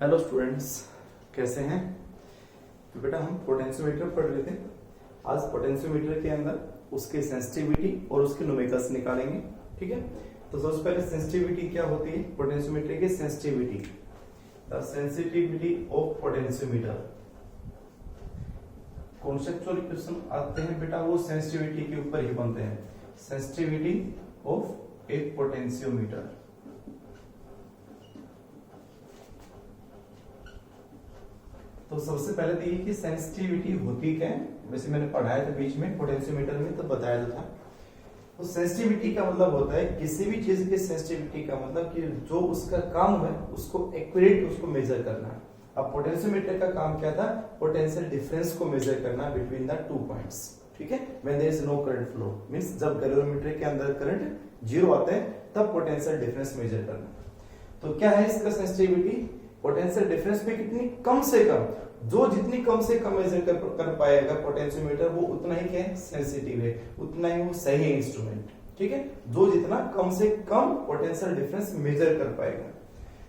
Hello students, कैसे हैं? तो बेटा हम पोटेंशियोमीटर पढ़ रहे थे। आज पोटेंशियोमीटर के अंदर उसकी सेंसिटिविटी और उसके न्यूमेरिकल्स निकालेंगे। ठीक है, तो सबसे पहले सेंसिटिविटी क्या होती है? पोटेंशियोमीटर की sensitivity, the sensitivity of potentiometer. Conceptual question आते हैं बेटा, वो सेंसिटिविटी के ऊपर ही बनते हैं। Sensitivity of A potentiometer. तो सबसे पहले तो ये कि सेंसिटिविटी होती क्या है। वैसे मैंने पढ़ाया था बीच में पोटेंशियोमीटर में, तो बताया था। तो सेंसिटिविटी का मतलब होता है किसी भी चीज की सेंसिटिविटी का मतलब कि जो उसका काम है उसको एक्यूरेट उसको मेजर करना है। अब पोटेंशियोमीटर का काम क्या था? पोटेंशियल डिफरेंस को मेजर करना बिटवीन द 2 पॉइंट्स। ठीक है, when there is no current flow, means जब गैल्वेनोमीटर के अंदर करंट जीरो आता है तब पोटेंशियल डिफरेंस मेजर करना। तो क्या है इसका सेंसिटिविटी? पोटेंशियल डिफरेंस में कितनी कम से कम, जो जितनी कम से कम मेजर कर पाएगा पोटेंशियोमीटर, वो उतना ही क्या है? सेंसिटिव है, उतना ही वो सही है इंस्ट्रूमेंट। ठीक है, जो जितना कम से कम पोटेंशियल डिफरेंस मेजर कर पाएगा।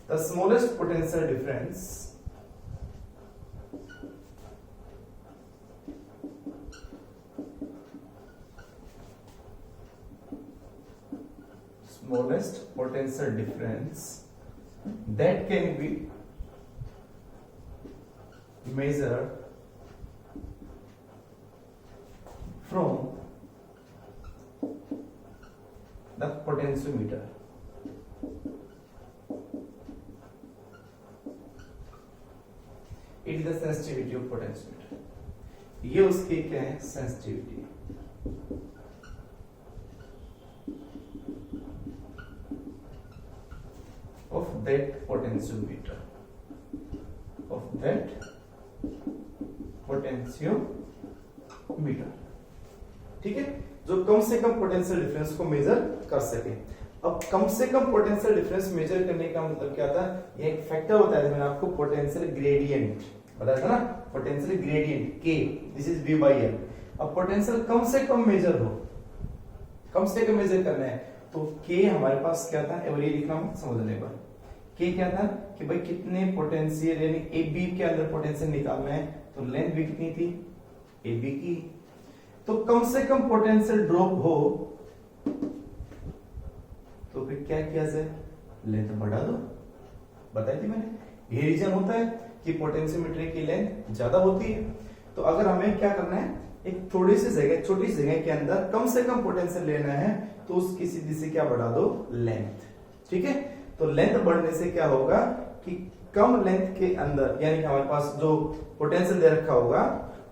The smallest potential difference that can be measured from the potentiometer. It is the sensitivity of potentiometer. ये उसकी क्या है? सेंसिटिविटी। of that potentiometer, ठीक है, जो कम से कम पोटेंशियल डिफरेंस को मेजर कर सके। अब कम से कम पोटेंशियल डिफरेंस मेजर करने का मतलब क्या था? ये एक फैक्टर होता है, मैंने आपको पोटेंशियल ग्रेडियंट बताया था ना, potential gradient K, this is V by L। अब पोटेंशियल कम से कम मेजर हो, कम से कम मेजर करना है, तो K हमारे पास क्या था? और ये लिखना मत समझने पर। K क्या था कि भाई कितने पोटेंशियल यानी AB के अंदर पोटेंशियल निकालना है, तो लेंथ भी कितनी थी? AB की। तो कम से कम पोटेंशियल ड्रॉप हो तो फिर क्या किया जाए? लेंथ बढ़ा दो। बताई थी मैंने, ये रीजन होता है कि पोटेंशियोमीटर की लेंथ ज्यादा होती है। तो अगर हमें क्या करना है, एक थोड़ी सी जगह, छोटी सी जगह के अंदर कम से कम पोटेंशियल लेना है, तो उसकी सीधी से क्या बढ़ा दो? लेंथ। ठीक है, तो लेंथ बढ़ने से क्या होगा कि कम लेंथ के अंदर यानी कि हमारे पास जो पोटेंशियल दे रखा होगा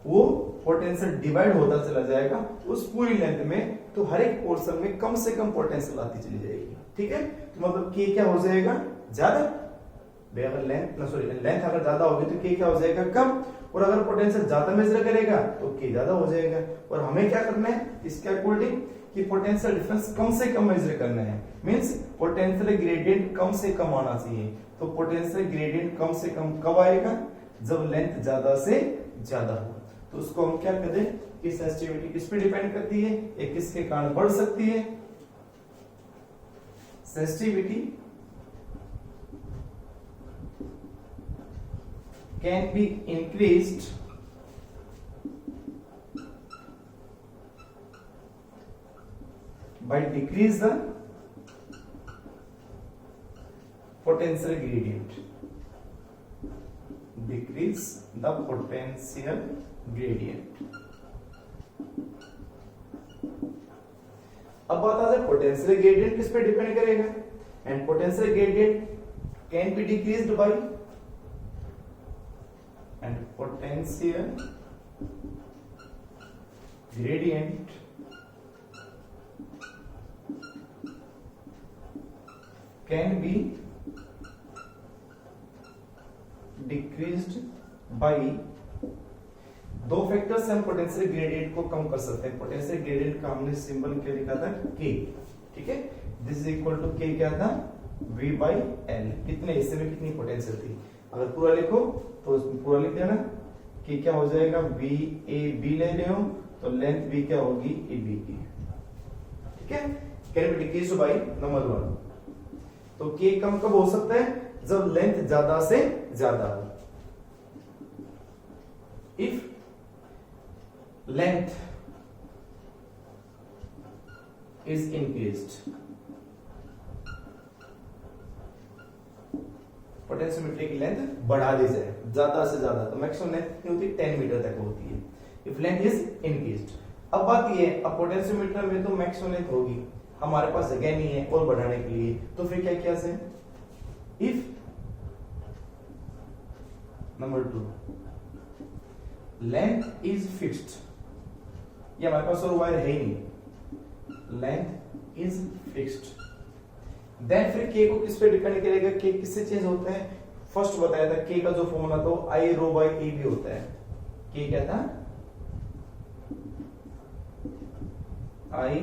वो पोटेंशियल डिवाइड होता चला जाएगा उस पूरी लेंथ में, तो हर एक पोर्शन में कम से कम पोटेंशियल आती चली जाएगी। ठीक है, तो मतलब K क्या हो जाएगा? ज्यादा। अगर लेंथ अगर ज्यादा होगी तो K क्या हो जाएगा? कम। और अगर पोटेंशियल ज्यादा मेजर करेगा तो K ज्यादा हो जाएगा। और हमें क्या करना है इसके अकॉर्डिंग कि पोटेंशियल डिफरेंस कम से कम मेजर करना है, मींस पोटेंशियल ग्रेडियंट कम से कम आना चाहिए। तो पोटेंशियल ग्रेडियंट कम से कम कब आएगा? जब लेंथ ज्यादा से ज्यादा हो। तो उसको हम क्या कहते हैं कि सेंसिटिविटी किस पे डिपेंड करती है, ये किसके कारण बढ़ सकती है? Sensitivity can be increased by decrease the potential gradient. Decrease the potential gradient. अब बात आ जाए पोटेंशियल ग्रेडियंट किस पे डिपेंड करेगा? And potential gradient can be decreased bye, and potential gradient can be decreased by, दो फैक्टर से हम potential gradient को कम कर सकते हैं। पोटेंशियल ग्रेडियंट का हमने सिंबल क्या लिखा था? K। ठीक है, this is equal to K क्या था? V by L। कितने हिस्से में कितनी पोटेंशियल थी? अगर पूरा लिखो तो पूरा लिख देना। K क्या हो जाएगा? V A B ले रहे हो तो लेंथ B क्या होगी? AB की। ठीक है, can be decreased by number 1। तो के कम कब हो सकता है? जब लेंथ ज्यादा से ज्यादा हो। If length is increased, potentiometer की लेंथ बढ़ा दी जाए ज्यादा से ज्यादा, तो मैक्सिमम लेंथ कितनी होती है? 10 मीटर तक होती है। इफ लेंथ इज इंक्रीज्ड, अब बात ये है, अब पोटेंशियोमीटर में तो मैक्सिमम लेंथ होगी, हमारे पास जगह नहीं है और बढ़ाने के लिए, तो फिर क्या किया जाए? If number 2 length is fixed, ये हमारे पास और वायर है ही नहीं, लेंथ इज फिक्स्ड, देन फिर के को किस पे डिपेंड करेगा? के किससे चेंज होता है? फर्स्ट बताया था के का जो फॉर्मूला तो आई रो बाई ए भी होता है। के क्या था? आई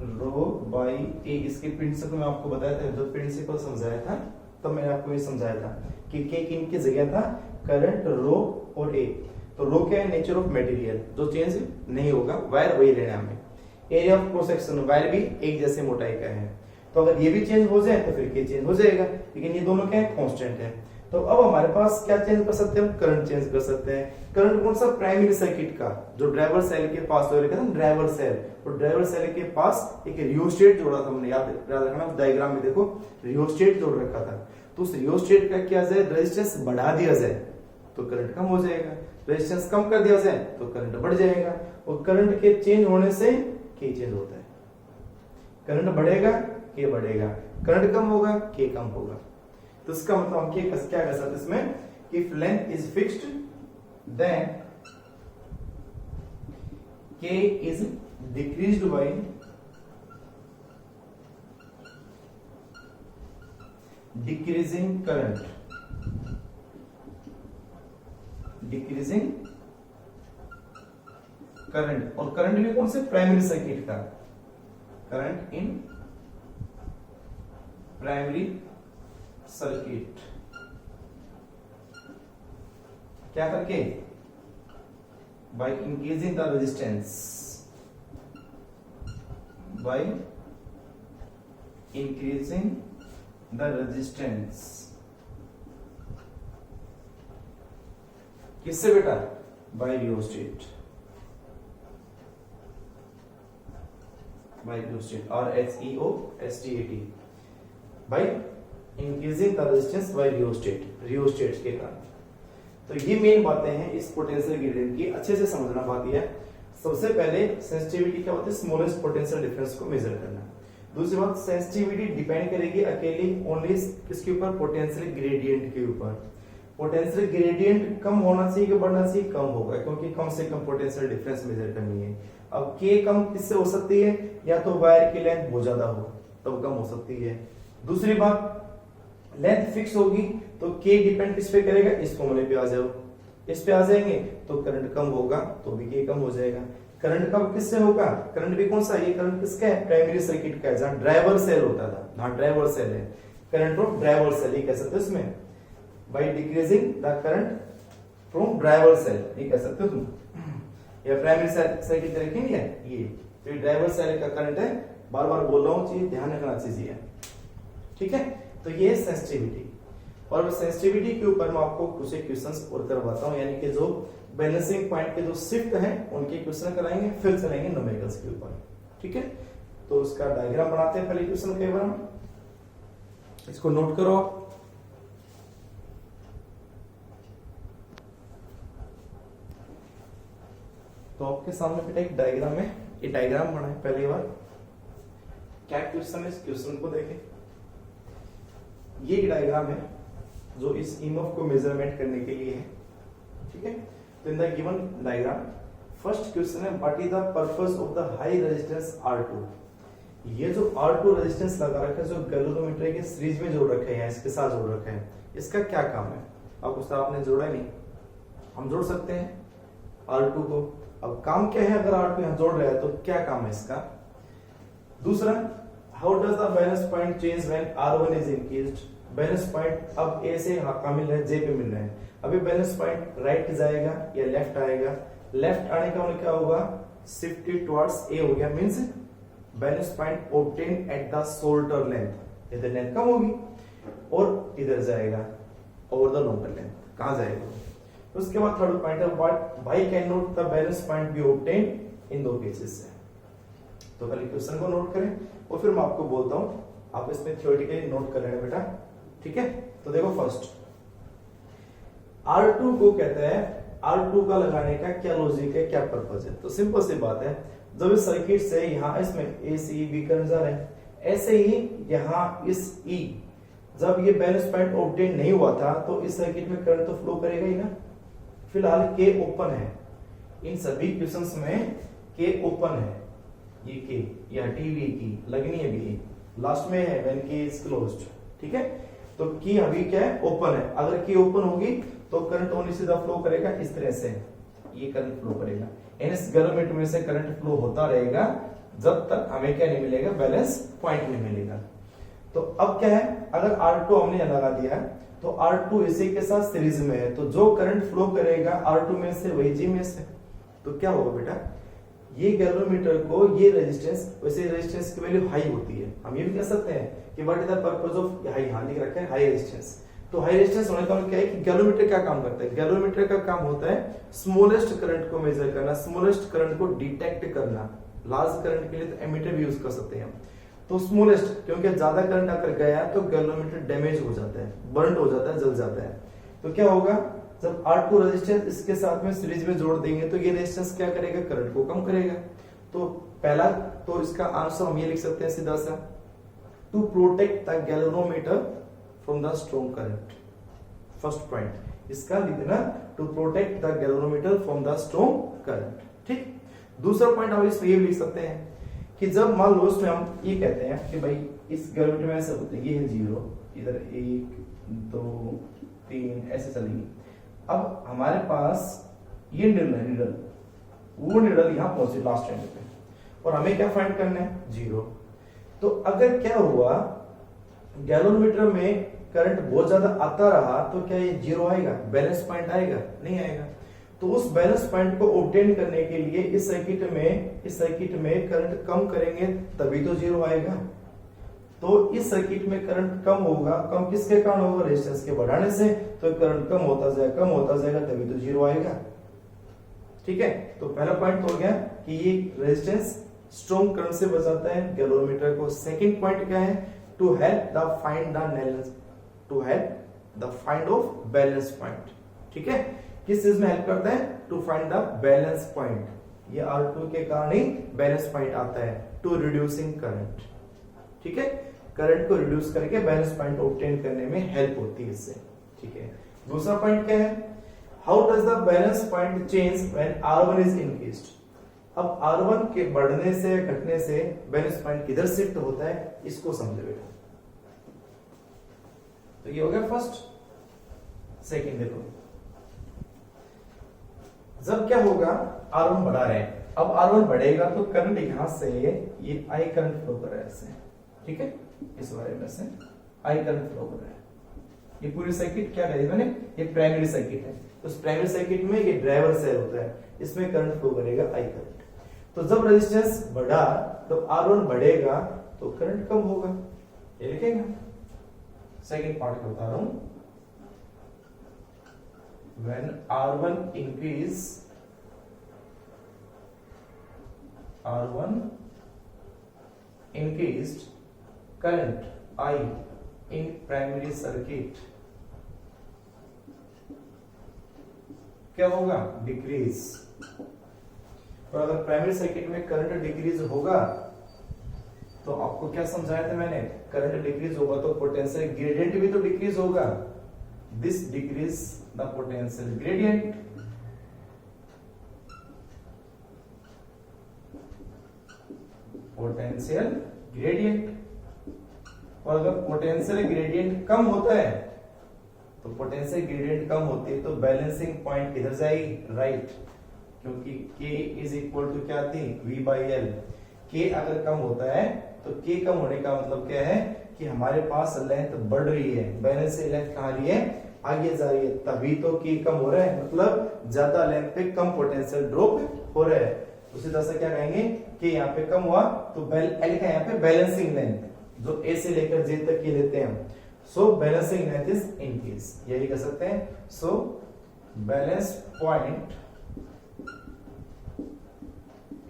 रो बाई ए। इसके प्रिंसिपल में आपको बताया था, जो प्रिंसिपल समझाया था तब मैंने आपको ये समझाया था कि के किनकी जगह था? करंट, रो और ए। तो रो क्या है? नेचर ऑफ मटेरियल, जो चेंज नहीं होगा, वायर वही रहना हमें। Area of cross section, wire भी एक जैसे मोटाई का है, तो अगर ये भी चेंज हो जाए तो फिर के चेंज हो जाएगा, लेकिन ये दोनों क्या है? कांस्टेंट है। तो अब हमारे पास क्या चेंज कर सकते हैं? हम करंट चेंज कर सकते हैं। करंट कौन सा? प्राइमरी सर्किट का, जो ड्राइवर सेल के पास हो रखा था, ड्राइवर सेल, तो ड्राइवर सेल के पास एक रियोस्टेट जोड़ा था हमने, याद रखना डायग्राम में देखो, रियोस्टेट जोड़ रखा था। तो उस रियोस्टेट का क्या जाए? रेजिस्टेंस बढ़ा दिया जाए तो करंट कम हो जाएगा, रेजिस्टेंस कम कर दिया जाए तो करंट बढ़ जाएगा, और करंट के चेंज होने से के चेंज होता है। करंट बढ़ेगा, के बढ़ेगा, करंट कम होगा, के कम होगा। तो इसका मतलब हम क्या कर सकते हैं इसमें? If length is fixed then K is decreased by decreasing current, decreasing current, और करंट भी कौन से? प्राइमरी सर्किट का, करंट इन प्राइमरी सर्किट, क्या करके? By increasing the resistance, by increasing the resistance, किससे बेटा? बाय रियोस्टेट, बाय रियोस्टेट, और REOSTAT, by increasing the resistance by rheostat, rheostat के कारण। तो ये मेन बातें हैं इस पोटेंशियल ग्रेडियंट की, अच्छे से समझना बात यह है। सबसे पहले सेंसिटिविटी क्या होती है? स्मॉलेस्ट पोटेंशियल डिफरेंस को मेजर करना। दूसरी बात, सेंसिटिविटी डिपेंड करेगी अकेली ओनली किसके ऊपर? पोटेंशियल ग्रेडियंट के ऊपर। पोटेंशियल ग्रेडियंट कम होना चाहिए कि बढ़ना चाहिए? कम होगा, क्योंकि कम से कम पोटेंशियल डिफरेंस मेजर करनी है। अब के कम किससे हो सकती है? या तो वायर की लेंथ बहुत ज्यादा हो तब कम हो सकती है। दूसरी बात, लेंथ फिक्स होगी तो के डिपेंड किस पे करेगा? इस फॉर्मूले पे आ जाओ, इस पे आ जाएंगे तो करंट कम होगा तो भी के कम हो जाएगा। करंट कम किससे होगा? करंट भी कौन सा? ये करंट किसका है? प्राइमरी सर्किट का है, जहां ड्राइवर सेल होता था, जहां ड्राइवर सेल है, करंट ऑफ ड्राइवर सेल, ये कह सकते हो इसमें, by decreasing the current from driver cell, ये कह सकते हो तुम। ये प्राइमरी सर्किट तरीके नहीं है ये, तो ये ड्राइवर सेल का करंट है, बार बार बोल रहा हूं, चीज ध्यान रखना चीज है, ठीक है। तो ये सेंसिटिविटी, और सेंसिटिविटी के ऊपर मैं आपको कुछ क्वेश्चंस और करवाता हूं, यानी कि जो बैलेंसिंग पॉइंट के जो शिफ्ट हैं उनके क्वेश्चन कराएंगे, फिर चलेंगे न्यूमेरिकल्स के ऊपर, ठीक है। तो उसका डायग्राम बनाते हैं पहले क्वेश्चन के बारे में, इसको नोट करो आप। तो आपके सामने बेटा एक डायग्राम है, ये डायग्राम बना है पहली बार, क्या क्वेश्चन है इस क्वेश्चन को देखें। ये एक डायग्राम है जो इस ईएमएफ को मेजरमेंट करने के लिए है, ठीक है। तो in the given diagram first question है, what is the purpose of the high resistance R2। ये जो R2 रेजिस्टेंस लगा रखा है, जो गैल्वेनोमीटर के सीरीज में जोड़ रखे हैं, इसके साथ जोड़ रखे हैं, इसका क्या काम है? अब उसका आपने जोड़ा नहीं, हम जोड़ सकते हैं R2 को। अब काम क्या है? अगर R2 यहां जोड़ रहा है तो क्या काम है इसका? दूसरा, how does the balance point change when R1 is increased. Balance point अब ए से कहां मिल रहा है? जे पे मिल रहा है। अभी बैलेंस पॉइंट राइट जाएगा या लेफ्ट आएगा? लेफ्ट आने का मतलब क्या होगा? शिफ्टेड टुवर्ड्स ए हो गया, means balance point obtain at the shoulder length, यदि लेंथ कम होगी और इधर जाएगा ओवर द लोकल लेंथ, कहां जाएगा। उसके बाद थर्ड पॉइंट है why can not the balance point B obtain इन दो केसेस से। तो पहले क्वेश्चन को नोट करें और फिर मैं आपको बोलता हूं, आप इसमें थ्योरेटिकली नोट कर लेना बेटा, ठीक है। तो देखो फर्स्ट R2 को कहते हैं, R2 का लगाने का क्या लॉजिक है, क्या पर्पज है। तो सिंपल सी बात है, जब इस सर्किट से यहां इसमें AC B करंट जा रहा है, ऐसे ही यहां इस E जब ये बैलेंस पॉइंट ऑब्टेन नहीं हुआ था तो इस सर्किट में करंट तो फ्लो करेगा ही ना। फिलहाल K ओपन है, इन सभी क्वेश्चंस में K ओपन है, ये K या TV की लगनी है भी लास्ट में है व्हेन K इज क्लोज्ड, ठीक है। तो की अभी क्या है, ओपन है। अगर की ओपन होगी तो करंट ओनली सीधा फ्लो करेगा इस तरह से, ये करंट फ्लो करेगा। इस गैलोमीटर में से करंट फ्लो होता रहेगा जब तक हमें क्या नहीं मिलेगा, बैलेंस पॉइंट नहीं मिलेगा। तो अब क्या है, अगर R2 हमने लगा दिया है तो R2 इसी के साथ सीरीज में है, तो जो करंट फ्लो करेगा R2 में से वही G में से। तो क्या होगा बेटा, ये गैलोमीटर को ये रेजिस्टेंस, वैसे रेजिस्टेंस की वैल्यू हाई होती है, हम ये भी कह सकते हैं कि what is the purpose of high, यहां लिख रखा है हाई रेजिस्टेंस। तो हाई रेजिस्टेंस होने का मतलब क्या है कि गैलोमीटर क्या काम करता है, गैलोमीटर का काम होता है स्मॉलेस्ट करंट को मेजर करना, स्मॉलेस्ट करंट को डिटेक्ट करना। लार्ज करंट के लिए तो एमीटर भी यूज कर सकते हैं हम। तो स्मॉलेस्ट, क्योंकि ज्यादा करंट अगर गया तो गैलोमीटर डैमेज हो जाता है, बर्न हो जाता है, जल जाता है। तो क्या होगा, जब R2 रेजिस्टेंस इसके साथ में सीरीज में जोड़ देंगे तो ये रेजिस्टेंस क्या करेगा, करंट को कम करेगा। तो पहला, तो इसका आंसर हम ये लिख सकते हैं सीधा सा, to protect the galvanometer from the strong current. First point इसका लिख देना, to protect the galvanometer from the strong current, ठीक। दूसरा पॉइंट हम इसमें ये लिख सकते हैं कि जब मान लो इसमें हम ये कहते हैं कि भाई इस गैल्वेनोमीटर में ऐसा होता है, ये है 0, इधर 1 2 3 ऐसे चलेगी। अब हमारे पास ये निडल है, निडल, वो निडल यहां पहुंचे लास्ट एंड पे, और हमें क्या फाइंड करना है, 0। तो अगर क्या हुआ, गैल्वेनोमीटर में करंट बहुत ज्यादा आता रहा तो क्या ये 0 आएगा, बैलेंस पॉइंट आएगा, नहीं आएगा। तो उस बैलेंस पॉइंट को ऑब्टेन करने के लिए इस सर्किट में करंट कम करेंगे तभी तो 0 आएगा। तो इस सर्किट में करंट कम होगा, कम किसके कारण होगा, रेजिस्टेंस के बढ़ाने से। तो करंट कम होता जाएगा तभी तो 0 आएगा, ठीक है। तो पहला पॉइंट तो हो गया कि ये रेजिस्टेंस स्ट्रॉन्ग करंट से बचाता है गैल्वेनोमीटर को। सेकंड पॉइंट क्या है, to help the find the balance, to help the find of balance point, ठीक है। किस चीज में हेल्प करता है, to find the balance point. ये R2 के कारण ही बैलेंस पॉइंट आता है, टू रिड्यूसिंग करंट, ठीक है। करंट को रिड्यूस करके बैलेंस पॉइंट ऑब्टेन करने में हेल्प होती है इससे, ठीक है। दूसरा पॉइंट क्या है, how does the balance point change when R1 is increased. अब R1 के बढ़ने से घटने से बैलेंस पॉइंट किधर शिफ्ट होता है, इसको समझे बेटा। तो ये हो गया फर्स्ट। सेकंड देखो, जब क्या होगा, R1 बढ़ा रहे हैं, अब R1 बढ़ेगा तो करंट यहां से ये I करंट फ्लो कर रहा है ऐसे, ठीक है, इस वाले में से I करंट फ्लो कर रहा है। ये पूरी सर्किट क्या है, मैंने ये प्राइमरी सर्किट है, तो उस प्राइमरी सर्किट में ये ड्राइवर सेल होता है, इसमें करंट फ्लो करेगा I करंट। तो जब रेजिस्टेंस बढ़ा तो R1 बढ़ेगा तो करंट कम होगा, ये लिखेंगे। सेकंड पार्ट को बता रहा हूं, when R1 increased current I in primary circuit, क्या होगा, डिक्रीज। और अगर प्राइमरी सर्किट में करंट डिक्रीज होगा तो आपको क्या समझाया था मैंने, करंट डिक्रीज होगा तो पोटेंशियल ग्रेडियंट भी तो डिक्रीज होगा। This decrease the potential gradient, potential gradient. और अगर पोटेंशियल ग्रेडियंट कम होता है तो पोटेंशियल ग्रेडियंट कम होती है तो बैलेंसिंग पॉइंट किधर जाएगी, राइट, क्योंकि K इज इक्वल टू क्या थी, V/L। K अगर कम होता है तो K कम होने का मतलब क्या है कि हमारे पास लेंथ बढ़ रही है, बैलेंसिंग लेंथ कहां रही है, आगे जा रही है, तभी तो K कम हो रहा है, मतलब ज्यादा लेंथ पे कम पोटेंशियल ड्रॉप हो रहा है। उसी तरह से क्या कहेंगे कि यहाँ पे कम हुआ तो L का यहाँ पे बैलेंसिंग लेंथ, जो A से लेकर J तक की लेते हैं, सो बैलेंसिंग लेंथ इज इंक्रीज, यही कह सकते हैं। सो balance point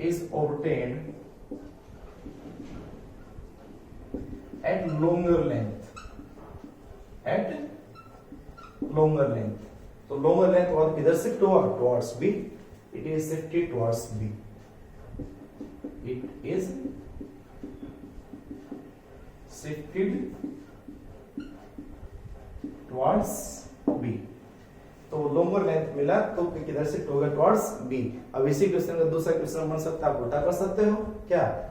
is obtained at longer length, at longer length। तो longer length और किधर शिफ्ट हुआ? towards B, it is shifted towards B, it is shifted towards B। तो longer length मिला तो किधर शिफ्ट होगा? towards B। अब इसी क्वेश्चन का दूसरा क्वेश्चन बन सकता है, आप उल्टा कर सकते हो क्या?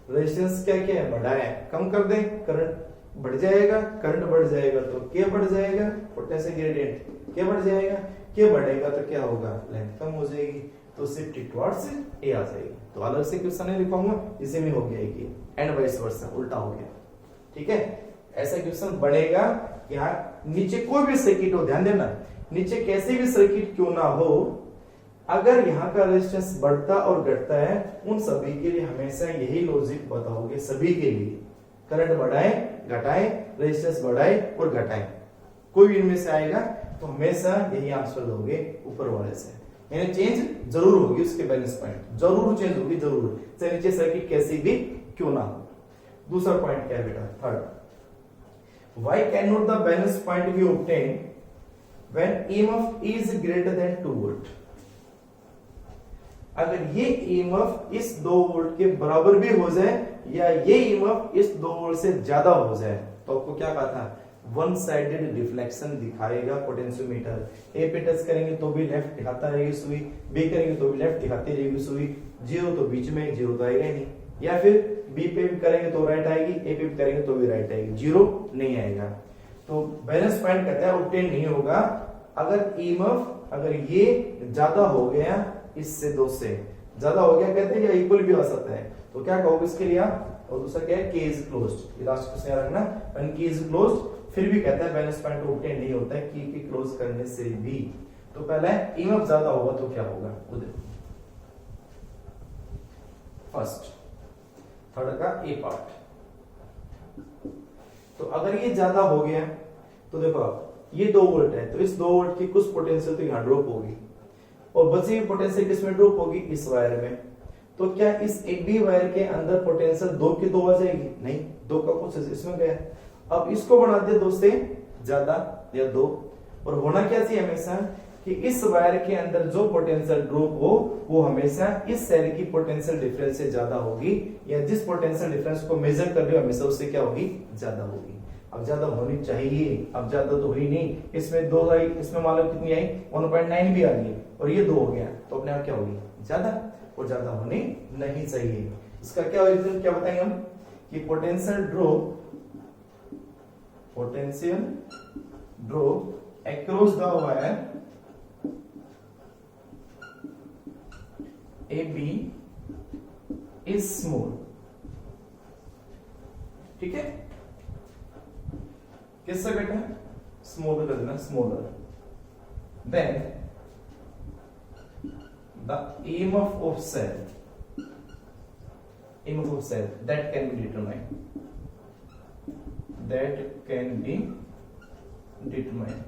रेजिस्टेंस क्या क्या है? बढ़ाए, कम कर दें, करंट बढ़ जाएगा, करंट बढ़ जाएगा तो के बढ़ जाएगा, पोटेंशियल ग्रेडियंट के बढ़ जाएगा, के बढ़ेगा तो क्या होगा? लेंथ कम हो जाएगी, तो शिफ्ट टुवर्ड्स ए आ जाएगी। तो अलग से क्वेश्चन नहीं लिखूंगा, इसी में हो गया कि एंड वाइस वर्सा, उल्टा हो गया। ठीक है, ऐसा क्वेश्चन बनेगा। यहाँ नीचे कोई भी सर्किट हो, ध्यान देना, नीचे कैसे भी सर्किट क्यों ना हो, अगर यहाँ का रेजिस्टेंस बढ़ता और घटता है, उन सभी के लिए हमेशा यही लॉजिक बताओगे, सभी के लिए। करंट बढ़ाए घटाए, रेजिस्टेंस बढ़ाए और घटाए, कोई भी इनमें से आएगा तो हमेशा यही आंसर दोगे ऊपर वाले से। यानी चेंज जरूर होगी, उसके बैलेंस पॉइंट जरूर चेंज होगी, जरूर, चाहे नीचे सर्किट कैसी भी क्यों ना हो। दूसरा पॉइंट क्या है बेटा? Third, why can not the balance point B obtain when EMF is greater than 2 volt. अगर ये ईएमएफ इस 2 वोल्ट के बराबर भी हो जाए या ये ईएमएफ इस 2 वोल्ट से ज्यादा हो जाए, तो आपको क्या कहा था? वन साइडेड डिफ्लेक्शन दिखाएगा पोटेंशियोमीटर। ए पे टच करेंगे तो भी लेफ्ट दिखाता रहेगी सुई, बी करेंगे तो भी लेफ्ट दिखाती रहेगी सुई, जीरो तो बीच में, जीरो तो आएगा ही नहीं, या फिर बी पे भी करेंगे तो राइट आएगी, ए पे भी करेंगे तो भी राइट आएगी, जीरो नहीं आएगा। तो बैलेंस पॉइंट कहता है ऑब्टेन नहीं होगा अगर ईएमएफ, अगर ये ज्यादा हो गया, इससे 2 से ज्यादा हो गया कहते हैं, या इक्वल भी हो सकता है, तो क्या कहोगे इसके लिए आप? और दूसरा क्या है? के इज क्लोज्ड। ये लास्ट क्वेश्चन याद रखना, व्हेन के इज क्लोज्ड, फिर भी कहता है बैलेंस पॉइंट ऑब्टेन नहीं होता है की के क्लोज करने से भी। तो पहले ईएमएफ ज्यादा होगा तो क्या होगा वो देखो। फर्स्ट थर्ड का ए पार्ट, तो अगर ये ज्यादा हो गया तो देखो ये 2 वोल्ट है, तो इस 2 वोल्ट की कुछ पोटेंशियल तो यहाँ ड्रॉप होगी, और बची हुई पोटेंशियल किसमें ड्रॉप होगी? इस वायर में। तो क्या इस एक भी वायर के अंदर पोटेंशियल 2 की 2 आ जाएगी? नहीं, 2 का कुछ इसमें गया। अब इसको बना दिया 2 से ज्यादा या 2, और होना क्या चाहिए हमेशा कि इस वायर के अंदर जो पोटेंशियल ड्रॉप हो वो हमेशा इस सेल की पोटेंशियल डिफरेंस से ज्यादा होगी, या जिस पोटेंशियल डिफरेंस को मेजर कर रहे हो हमेशा उससे क्या होगी? ज्यादा होगी। अब ज्यादा होनी चाहिए, अब ज्यादा तो हुई नहीं, इसमें 2 आई, इसमें मान लो कितनी आई? 1.9 भी आ गई, और ये 2 हो गया, तो अपने आप क्या होगी? ज्यादा, और ज्यादा होनी नहीं चाहिए। इसका क्या रीजन क्या बताएंगे हम कि potential drop across the wire AB is small. ठीक है, किससे बेटा? स्मॉलर कर देना, smaller. Then the EMF of cell that can be determined,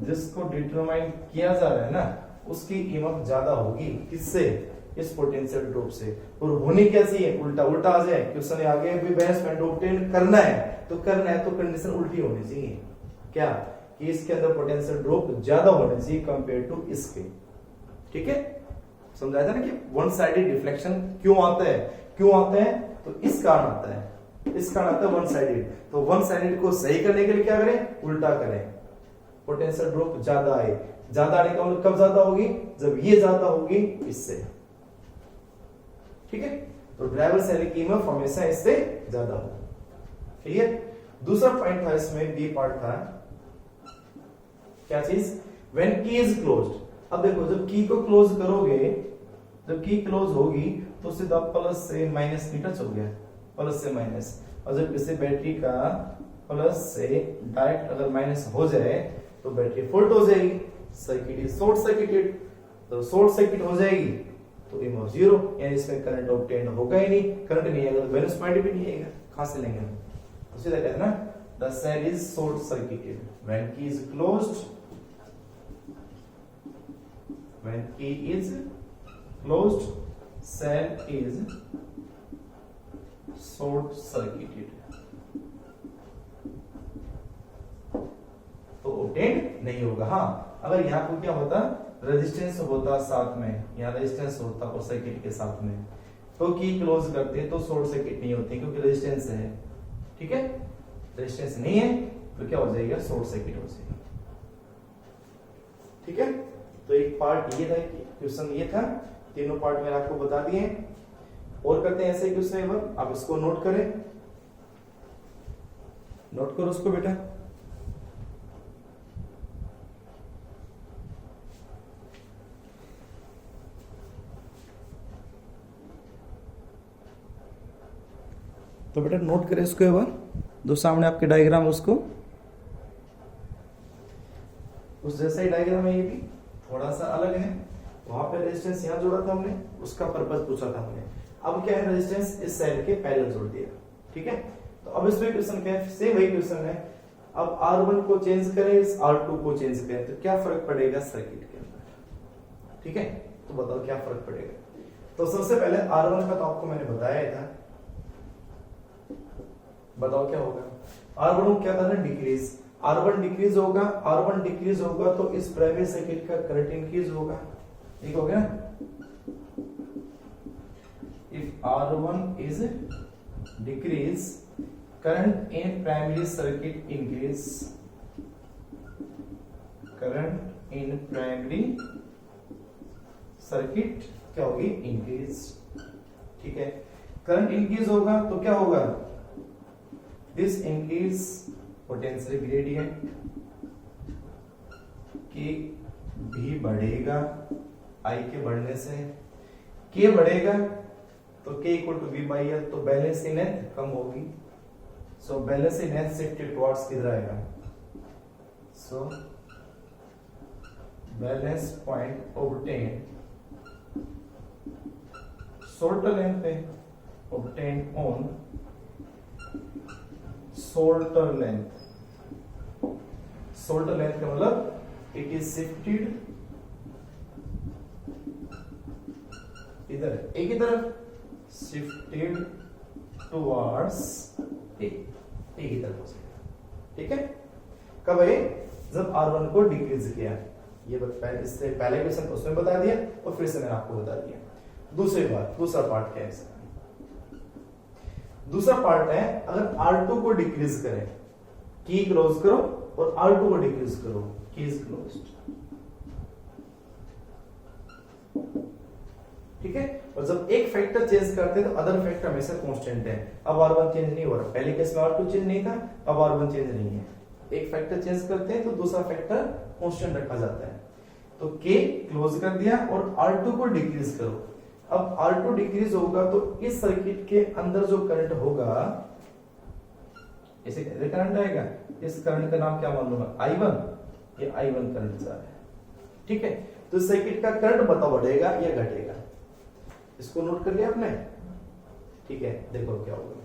जिसको डिटरमाइन किया जा रहा है ना, उसकी ईएमएफ ज्यादा होगी, किससे? इस पोटेंशियल ड्रॉप से। और होनी क्या चाहिए? उल्टा। उल्टा आ जाए क्वेश्चन आगे भी बैलेंस पॉइंट ऑब्टेन करना है तो कंडीशन उल्टी होनी चाहिए। क्या? कि इसके अंदर पोटेंशियल ड्रॉप ज्यादा होना चाहिए कंपेयर टू इसके। ठीक है, समझाया था ना कि वन साइडेड डिफ्लेक्शन क्यों आता है? तो इस कारण आता है, वन साइडेड। तो वन साइडेड को सही करने के लिए क्या करें? उल्टा करें, पोटेंशियल ड्रॉप ज्यादा आए। ज्यादा आने का मतलब कब ज्यादा होगी? जब ये ज्यादा होगी इससे। ठीक है, तो ड्राइवर सेल की ईएमएफ हमेशा इससे ज्यादा होगी। ठीक है, दूसरा पॉइंट था इसमें, बी पार्ट था क्या चीज? When key is closed. अब देखो जब की को क्लोज करोगे, जब की क्लोज होगी तो सीधा प्लस से माइनस में टच हो गया, प्लस से माइनस। और जब इसे बैटरी का प्लस से डायरेक्ट अगर माइनस हो जाए तो बैटरी फॉल्ट हो जाएगी, सर्किट इज शॉर्ट सर्किटेड। तो शॉर्ट सर्किट हो जाएगी तो ईएमएफ जीरो, यानी इसमें करंट ऑब्टेन होगा ही नहीं। करंट नहीं आएगा तो बैलेंस पॉइंट भी नहीं आएगा, कहां से लेंगे हम? तो सीधा कहते हैं ना the cell is short circuited. When key is closed, when key is closed, cell is short circuited. तो ऑब्टेन नहीं होगा। हाँ, अगर यहाँ को क्या होता, रेजिस्टेंस होता साथ में, यहाँ रेजिस्टेंस होता और सर्किट के साथ में, तो की क्लोज करते तो शॉर्ट सर्किट नहीं होती, क्योंकि रेजिस्टेंस है। ठीक है, रेजिस्टेंस नहीं है तो क्या हो जाएगा, शॉर्ट सर्किट हो जाएगा। ठीक है, तो एक पार्ट ये था, क्वेश्चन ये था, तीनों पार्ट मैंने आपको बता दिए। और करते हैं ऐसे क्वेश्चन, आप इसको नोट करें, नोट करो उसको बेटा। तो बेटा नोट करें इसको एक बार, जो सामने आपके डायग्राम उसको, उस जैसा ही डायग्राम है, ये भी थोड़ा सा अलग है। वहां पे रेजिस्टेंस यहाँ जोड़ा था हमने, उसका पर्पस पूछा था हमने। अब क्या है, रेजिस्टेंस इस सेल के पैरेलल जोड़ दिया। ठीक है, तो अब इसमें क्वेश्चन क्या है, सेम वही क्वेश्चन है। अब R1 को चेंज करें, इस R2 को चेंज करें, तो क्या फर्क पड़ेगा सर्किट के अंदर। ठीक है, तो बताओ क्या फर्क पड़ेगा। तो सबसे पहले R1 का तो आपको मैंने बताया था, बताओ क्या होगा। R1 क्या था ना, डिक्रीज। R1 डिक्रीज होगा, R1 डिक्रीज होगा तो इस प्राइमरी सर्किट का करंट इंक्रीज होगा। ठीक हो गया। If R1 is decrease, current in primary circuit increase, current in primary circuit क्या होगी, इंक्रीज। ठीक है, करंट इंक्रीज होगा तो क्या होगा, दिस इंक्रीज पोटेंशियल ग्रेडियंट, के भी बढ़ेगा आई के बढ़ने से। के बढ़ेगा तो K equal to V by L, तो बैलेंस इन लेंथ कम होगी। So balance in length shifted towards किधर आएगा, so balance point obtain shorter length पे, obtain on shorter length. Shorter length का मतलब इट इज शिफ्टेड इधर ए की तरफ, शिफ्टेड टुवर्ड्स ए की तरफ हो जाएगा। ठीक है, कब है, जब R1 को डिक्रीज किया। ये इससे पहले क्वेश्चन उसमें बता दिया और फिर से मैंने आपको बता दिया। दूसरी बात, दूसरा पार्ट क्या है इसका, दूसरा पार्ट है, अगर R2 को डिक्रीज करें, की क्लोज करो और R2 को डिक्रीज करो, की इज क्लोज्ड। ठीक है, और जब एक फैक्टर चेंज करते हैं तो अदर फैक्टर हमेशा कांस्टेंट है। अब R1 चेंज नहीं हो रहा, पहले केस में R2 चेंज नहीं था, अब R1 चेंज नहीं है। एक फैक्टर चेंज करते हैं तो दूसरा फैक्टर कांस्टेंट रखा जाता है। तो K क्लोज कर दिया और R2 को डिक्रीज करो। अब R2 डिक्रीज होगा तो इस सर्किट के अंदर जो करंट होगा, इसे कैसे करंट आएगा, इस करंट का नाम क्या मालूम है, I1। ये I1 करंट जा रहा है। ठीक है, तो सर्किट का करंट बताओ बढ़ेगा या घटेगा, इसको नोट कर लिया आपने। ठीक है, देखो क्या होगा।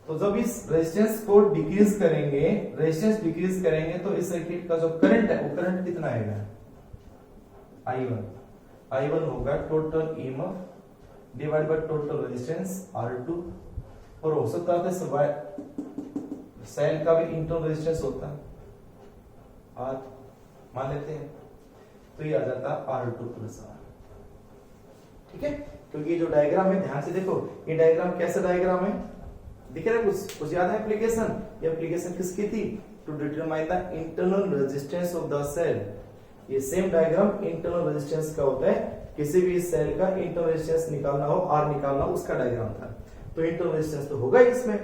तो जब इस रेजिस्टेंस को डिक्रीज करेंगे, रेजिस्टेंस डिक्रीज करेंगे तो इस सर्किट का जो करंट है वो करंट कितना आएगा, I1 होगा total EMF divide by total resistance R2। और हो सकता है सेल का भी इंटरनल रेजिस्टेंस होता है R, मान लेते हैं, तो ये आ जाता है R2 प्लस R। ठीक है, क्योंकि ये जो डायग्राम है, ध्यान से देखो, ये डायग्राम कैसा डायग्राम है, दिख रहा है कुछ याद है एप्लीकेशन, ये एप्लीकेशन किसकी थी, to determine the internal resistance of the cell. ये सेम डायग्राम इंटरनल रेजिस्टेंस का होता है, किसी भी सेल का इंटरनल रेजिस्टेंस निकालना हो, R निकालना हो, उसका डायग्राम था। तो इंटरनल रेजिस्टेंस तो होगा इसमें,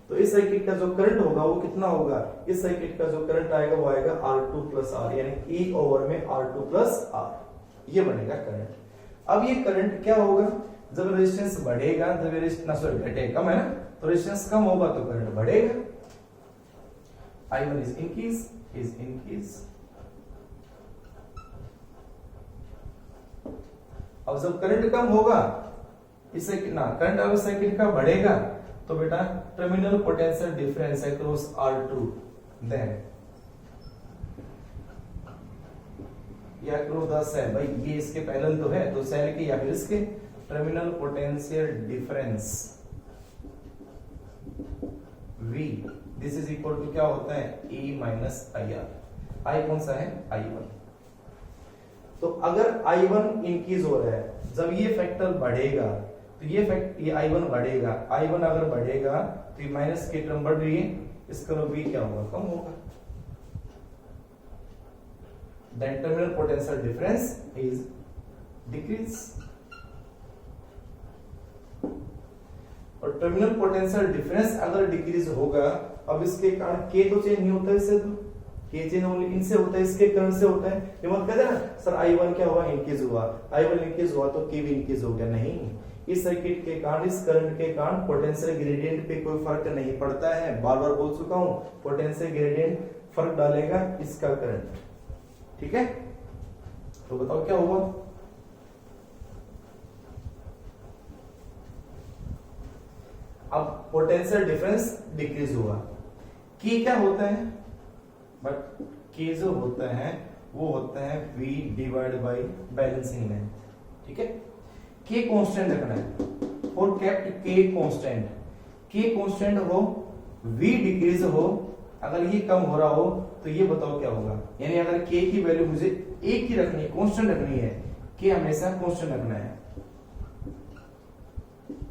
तो इस सर्किट का जो करंट होगा वो कितना होगा, इस सर्किट का जो करंट आएगा वो आएगा R2 प्लस R, यानी E ओवर में R2 प्लस R, ये बनेगा करंट। अब ये करंट क्या होगा, जब रेजिस्टेंस बढ़ेगा, जब रेजिस्टेंस घटेगा, कम है ना, तो रेजिस्टेंस कम होगा तो करंट बढ़ेगा। I1 is increase। अब जब करंट कम होगा इससे कितना करंट अगर सर्किट का बढ़ेगा तो बेटा terminal potential difference across R2 then या अक्रॉस द सेल, भाई ये इसके पैरेलल तो है तो सेल के या फिर इसके terminal potential difference V this is equal to क्या होता है E माइनस IR। I कौन सा है I1। तो अगर I1 इंक्रीज हो रहा है, जब ये फैक्टर बढ़ेगा तो ये I1 बढ़ेगा, I1 अगर बढ़ेगा तो ये माइनस की टर्म बढ़ रही है, इसका V क्या होगा कम होगा। Then terminal potential difference is decrease. और टर्मिनल पोटेंशियल डिफरेंस अगर डिक्रीज होगा, अब इसके कारण K तो चेंज नहीं होता है, इससे तो K चेंज ओनली इनसे होता है, इसके करंट से होता है। ये मत कहते ना सर I1 क्या हुआ इंक्रीज हुआ, I1 इंक्रीज हुआ तो K भी इंक्रीज हो गया, नहीं। इस सर्किट के कारण, इस करंट के कारण पोटेंशियल ग्रेडियंट पे कोई फर्क नहीं पड़ता है। बार बार बोल चुका हूं, पोटेंशियल ग्रेडियंट फर्क डालेगा इसका करंट, ठीक है। तो बताओ क्या हुआ, अब पोटेंशियल डिफरेंस डिक्रीज हुआ। की क्या होता है, बट के जो होता है वो होता है V divide by balancing length, ठीक है। के कांस्टेंट रखना है, फॉर केप्ट के कांस्टेंट, के कांस्टेंट हो, V डिक्रीज हो, अगर ये कम हो रहा हो तो ये बताओ क्या होगा। यानी अगर के की वैल्यू मुझे एक ही रखनी है, कांस्टेंट रखनी है, के हमेशा कांस्टेंट रखना है,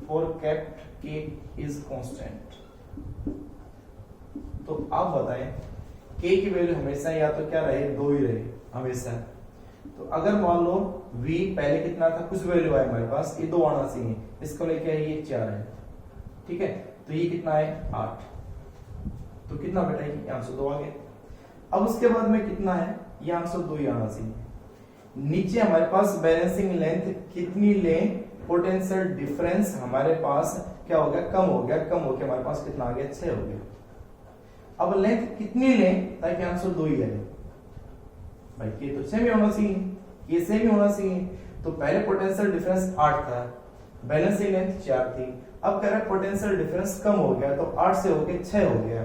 फॉर केप्ट के इज कांस्टेंट। तो आप बताएं के की वैल्यू हमेशा या तो क्या रहे, 2 ही रहे हमेशा। तो अगर मान लो V पहले कितना था, कुछ वैल्यू है हमारे पास, ये 2 आना चाहिए, इसको लेके ये 4 है, ठीक है। तो ये कितना है 8, तो कितना बेटा ये आंसर 2 आ गया। अब उसके बाद में कितना है, ये आंसर 2 ही आना चाहिए। नीचे हमारे पास बैलेंसिंग लेंथ कितनी लें, पोटेंशियल डिफरेंस हमारे पास क्या हो गया, कम हो गया, कम होकर हमारे पास कितना आ गया 6 हो गया। अब लेंथ कितनी लें ताकि आंसर 2 ही आए, भाई ये तो सेम ही होना चाहिए, ये सेम ही होना चाहिए। तो पहले पोटेंशियल डिफरेंस 8 था, बैलेंसिंग लेंथ 4 थी, अब कह रहा है पोटेंशियल डिफरेंस कम हो गया तो 8 से होके 6 हो गया।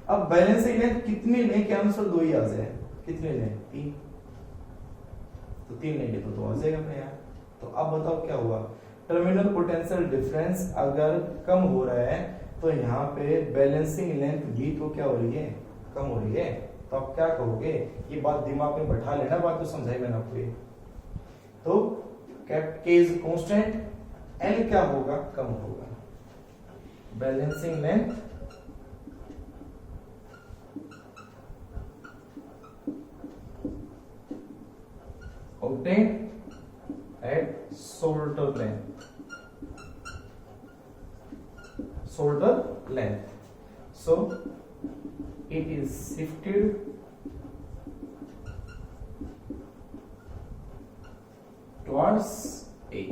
अब बैलेंसिंग लेंथ कितनी लें कि आंसर 2 ही आ जाए, कितने लें 3, तो 3 लेंगे तो 2 आ जाएगा अपने यहाँ। तो अब बताओ क्या हुआ, टर्मिनल पोटेंशियल डिफरेंस अगर कम हो रहा है तो यहाँ पे बैलेंसिंग लेंथ भी तो क्या हो रही है, कम हो रही है। तो आप क्या कहोगे, ये बात दिमाग में बैठा लेना, बात तो समझाई मैंने आपको ये। तो कैप के इज कांस्टेंट, एल क्या होगा, कम होगा। Balancing length obtained at shoulder length, shoulder length, so it is shifted towards A।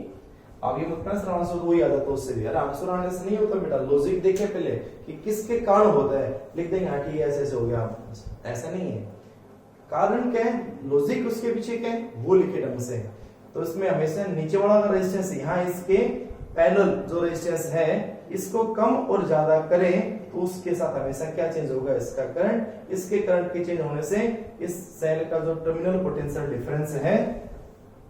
अब ये मतलब सर आंसर 2 ही आ जाता है, उससे भी यार आंसर आने से नहीं होता बेटा, लॉजिक देखे पहले कि किसके कारण होता है, लिख देंगे हाँ ठीक है ऐसे हो गया, ऐसा नहीं है। कारण क्या है, लॉजिक उसके पीछे क्या है वो लिखे ढंग से। तो इसमें हमेशा नीचे वाला रेजिस्टेंस, यहाँ इसके पैरेलल जो रेजिस्टेंस है इसको कम और ज्यादा करें तो उसके साथ हमेशा क्या चेंज होगा, इसका करंट। इसके करंट के चेंज होने से इस सेल का जो टर्मिनल पोटेंशियल डिफरेंस है,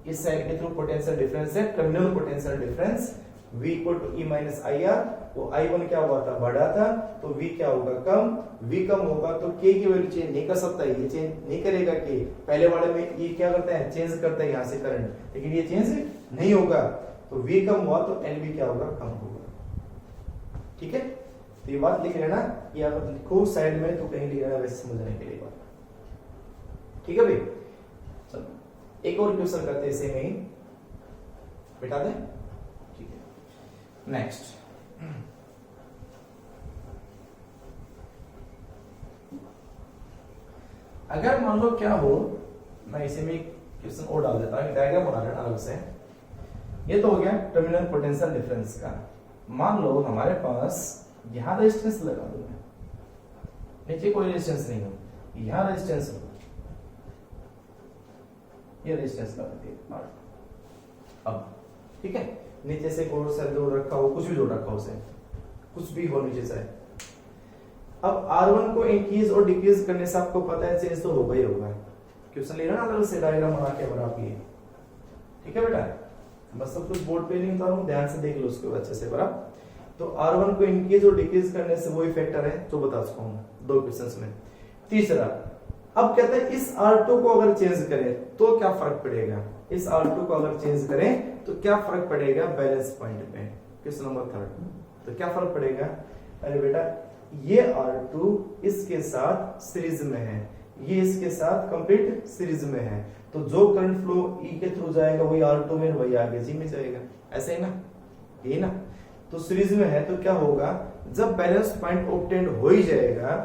इस सेल के थ्रू पोटेंशियल डिफरेंस है terminal potential difference V equal to E minus IR। वो I1 क्या हुआ था, बढ़ा था, तो V क्या होगा, कम। V कम होगा तो K की वैल्यू चेंज नहीं कर सकता, ये चेंज नहीं करेगा। K पहले वाले में ये क्या करता है, चेंज करता है यहाँ से करंट, लेकिन ये चेंज नहीं होगा। तो V कम हुआ तो L भी क्या होगा, कम होगा, ठीक है। तो ये बात लिख लेना, ये अगर लिखो साइड में तो कहीं लिख लेना वैसे समझने के लिए बात, ठीक है भाई। चलो एक और क्वेश्चन करते हैं इसे में ही, बिठा दें, ठीक है। नेक्स्ट, अगर मान लो क्या हो, मैं इसे में क्वेश्चन और डाल देता हूं, डायग्राम बना लेना अलग से। ये तो हो गया टर्मिनल पोटेंशियल डिफरेंस का। मान लो हमारे पास यहां रेजिस्टेंस लगा दूं मैं, नीचे कोई रेजिस्टेंस नहीं हो, यहां रेजिस्टेंस हो, ये रेजिस्टेंस लगा दिया। अब ठीक है, नीचे से कोई सेल जोड़ रखा हो, कुछ भी जोड़ रखा हो उसे, कुछ भी हो नीचे से। अब R1 को इंक्रीज और डिक्रीज करने से आपको पता है चेंज तो होगा ही होगा। क्वेश्चन ले रहा ना अलग से डायग्राम बना के बना के, ठीक है बेटा, बस सब कुछ बोर्ड पे नहीं उतारूं, ध्यान से देख लो उसको अच्छे से बराबर। तो R1 को इंक्रीज और डिक्रीज करने से वही फैक्टर है जो बता चुका हूं 2 क्वेश्चंस में। तीसरा, अब कहते हैं इस R2 को अगर चेंज करें तो क्या फर्क पड़ेगा, इस R2 को अगर चेंज करें तो क्या फर्क पड़ेगा बैलेंस पॉइंट पे। क्वेश्चन नंबर 3, तो क्या फर्क पड़ेगा, अरे बेटा ये R2 इसके साथ सीरीज में है, ये इसके साथ कंप्लीट सीरीज में है, तो जो करंट फ्लो E के थ्रू जाएगा वही R2 में वही आगे G में जाएगा, ऐसे ही ना, ये ना। तो सीरीज में है तो क्या होगा, जब बैलेंस पॉइंट ऑब्टेन हो ही जाएगा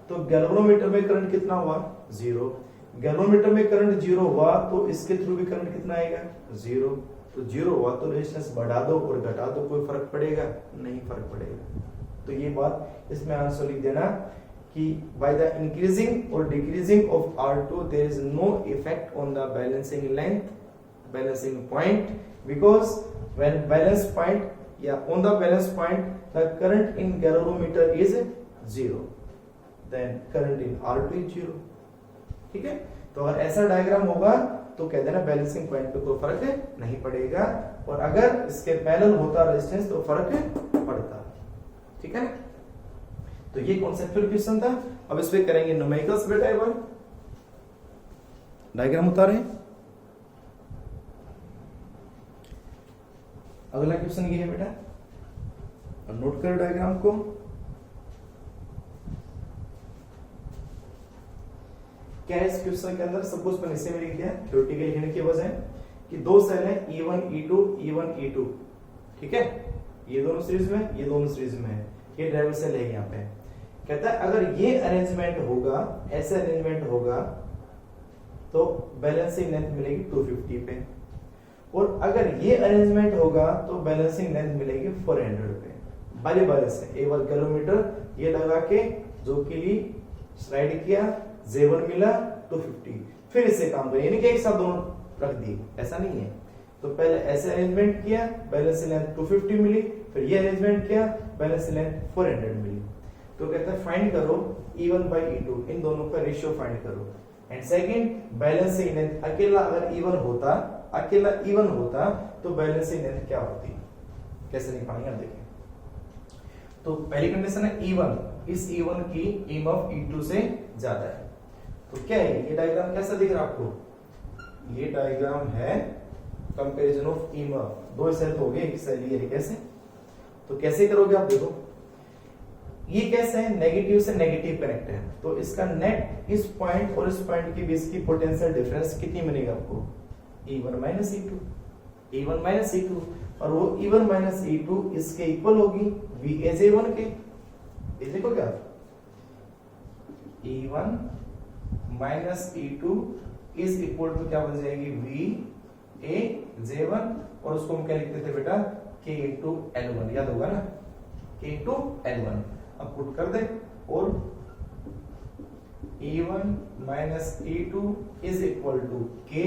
तो गैल्वेनोमीटर में करंट कितना हुआ, 0। गैल्वेनोमीटर में करंट 0 हुआ तो इसके थ्रू भी करंट कितना आएगा, 0। तो 0 हुआ तो रेजिस्टेंस बढ़ा दो और घटा दो, कोई फर्क पड़ेगा, नहीं फर्क पड़ेगा। तो ये बात इसमें आंसर लिख देना कि by the increasing or decreasing of R2 there is no effect on the balancing length, balancing point, because when balance point, on the balance point the current in galvanometer is 0, then current in R2 is 0, ठीक है। तो अगर ऐसा diagram होगा तो कह देना balancing point पे कोई फर्क नहीं पड़ेगा, और अगर इसके पैरेलल होता रेजिस्टेंस तो फर्क पड़ता, ठीक है ना। तो ये कॉन्सेप्चुअल क्वेश्चन था। अब इस पे करेंगे न्यूमेरिकल्स बेटा, एक बार डायग्राम उतारें। अगला क्वेश्चन ये है बेटा, नोट करो डायग्राम को। क्या है इस क्वेश्चन के अंदर, सपोज मैंने इसे में लिख दिया थ्योरेटिकल लिखने की वजह कि 2 सेल है E1 E2 E1 E2, ठीक है, ये दोनों सीरीज में, ये दोनों सीरीज में है, ये ड्राइवर सेल है यहाँ पे। कहता है अगर ये अरेंजमेंट होगा, ऐसा अरेंजमेंट होगा तो बैलेंसिंग लेंथ मिलेगी 250 पे, और अगर ये अरेंजमेंट होगा तो बैलेंसिंग लेंथ मिलेगी 400 पे। बारी बारी से एक बार किलोमीटर ये लगा के जो के लिए स्लाइड किया, J1 मिला 250, फिर इससे काम करें, यानी कि एक साथ दोनों रख दिए, ऐसा नहीं है। तो पहले ऐसे अरेंजमेंट किया, बैलेंसिंग लेंथ 250 मिली, फिर ये अरेंजमेंट किया, बैलेंसिंग लेंथ 400 मिली। तो कहता है फाइंड करो E1 by E2, इन दोनों का रेशियो फाइंड करो। एंड सेकंड बैलेंसिंग लेंथ, अकेला अगर E1 होता, अकेला E1 होता तो बैलेंसिंग लेंथ क्या होती, कैसे निकालेंगे आप देखें। तो पहली कंडीशन है E1, इस E1 की EMF E2 से ज्यादा है। तो क्या है ये डायग्राम, कैसा दिख रहा है आपको, ये डायग्राम है कंपैरिजन ऑफ EMF। 2 सेल हो गए, एक सेल ये है, कैसे, तो कैसे करोगे आप देखो। ये कैसे है, नेगेटिव से नेगेटिव कनेक्ट है, तो इसका नेट इस पॉइंट और इस पॉइंट के बीच की पोटेंशियल डिफरेंस कितनी मिलेगी आपको, E1 minus E2, E1 minus E2, और वो E1 माइनस E2 इसके इक्वल होगी VAJ1 के। ये देखो क्या, E1 minus E2 is equal to क्या बन जाएगी VAJ1, और उसको हम क्या लिखते थे बेटा K इंटू L1, याद होगा ना, K इंटू L1। अब पुट कर दे, और E1 minus E2 is equal to K,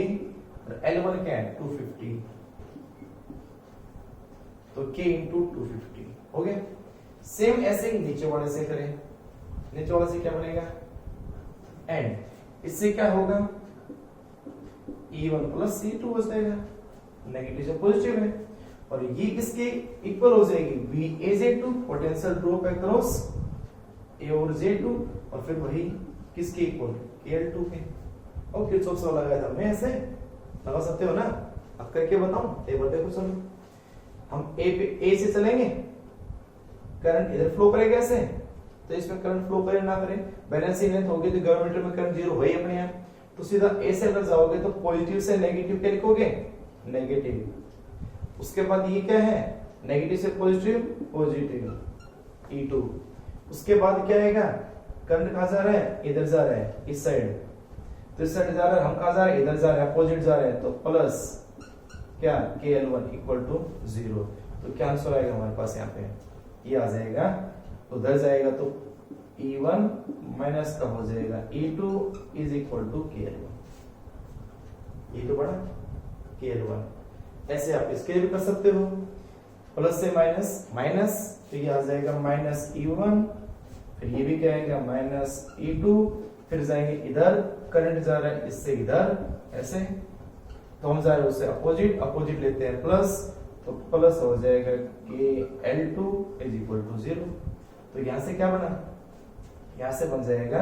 और L1 क्या है 250, तो K इंटू 250 हो गया। सेम ऐसे ही नीचे वाले से करें, नीचे वाले से क्या बनेगा, एंड इससे क्या होगा E1 प्लस E2 हो जाएगा, नेगेटिव से पॉजिटिव है, और ये किसके इक्वल हो जाएगी VAJ2, potential drop across A और J2, और फिर वही किसके इक्वल KL2 के। और किरचॉफ लॉ लगाया था, मैं ऐसे लगा सकते हो ना, अब करके बताऊं, एक बार देखो चलो, हम A से चलेंगे, करंट इधर फ्लो करेगा ऐसे, तो इसमें करंट फ्लो करे ना करे, बैलेंसिंग लेंथ होगी तो गवर्नमेंट में करंट 0 वही अपने यहाँ, तो सीधा A से अगर जाओगे तो पॉजिटिव से नेगेटिव क्या लिखोगे, नेगेटिव। उसके बाद ये क्या है, नेगेटिव से पॉजिटिव, पॉजिटिव E2। उसके बाद क्या आएगा, करंट कहां जा रहा है, इधर जा रहा है, इस साइड, तो इस साइड जा रहा है, हम कहां जा रहे हैं, इधर जा रहे हैं, अपोजिट जा रहे हैं, तो प्लस क्या KL1 इक्वल टू 0। तो क्या आंसर आएगा हमारे पास यहाँ पे, ये आ जाएगा, उधर जाएगा तो E1 माइनस का हो जाएगा E2 is equal to KL1, ये तो बड़ा KL1। ऐसे आप इसके भी कर सकते हो, प्लस से माइनस माइनस, तो ये आ जाएगा माइनस E1, फिर ये भी क्या आएगा माइनस E2, फिर जाएंगे इधर, करंट जा रहा है इससे इधर ऐसे, तो हम जा रहे हैं उससे अपोजिट, अपोजिट लेते हैं प्लस, तो प्लस हो जाएगा KL2 इज इक्वल टू 0। तो यहां से क्या बना, यहां से बन जाएगा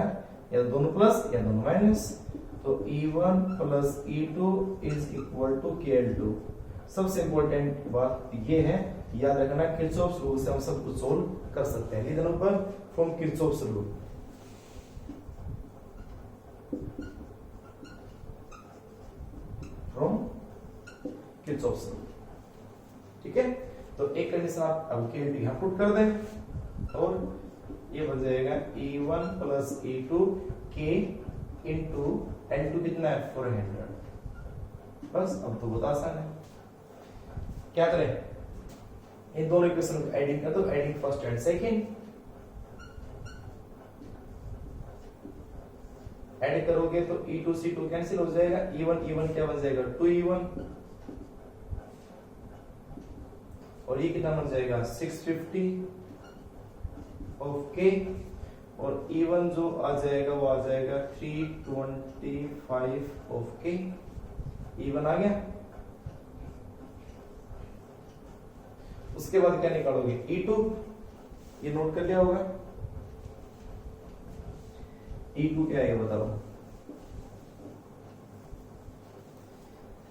या दोनों प्लस या दोनों माइनस, तो E1 plus E2 is equal to KL2। सबसे इंपॉर्टेंट बात ये है, याद रखना किरचॉफ्स रूल से हम सब कुछ सोल्व कर सकते हैं। लिख देना ऊपर from Kirchhoff's rule. From Kirchhoff's rule, ठीक है। तो एक कंडीशन आप अब KL2 यहां पुट कर दें और ये बन जाएगा E1 plus E2 K into L2 कितना है 400। बस अब तो बहुत आसान है। क्या करें, इन दोनों इक्वेशन को एडिंग कर दो, adding first and second, add करोगे तो E2 C2 कैंसिल हो जाएगा, E1 क्या बन जाएगा 2E1 और ये कितना बन जाएगा 650 ऑफ K, और E1 जो आ जाएगा वो आ जाएगा 325 ऑफ K। E1 आ गया। उसके बाद क्या निकालोगे E2, ये नोट कर लिया होगा। E2 क्या है बताओ।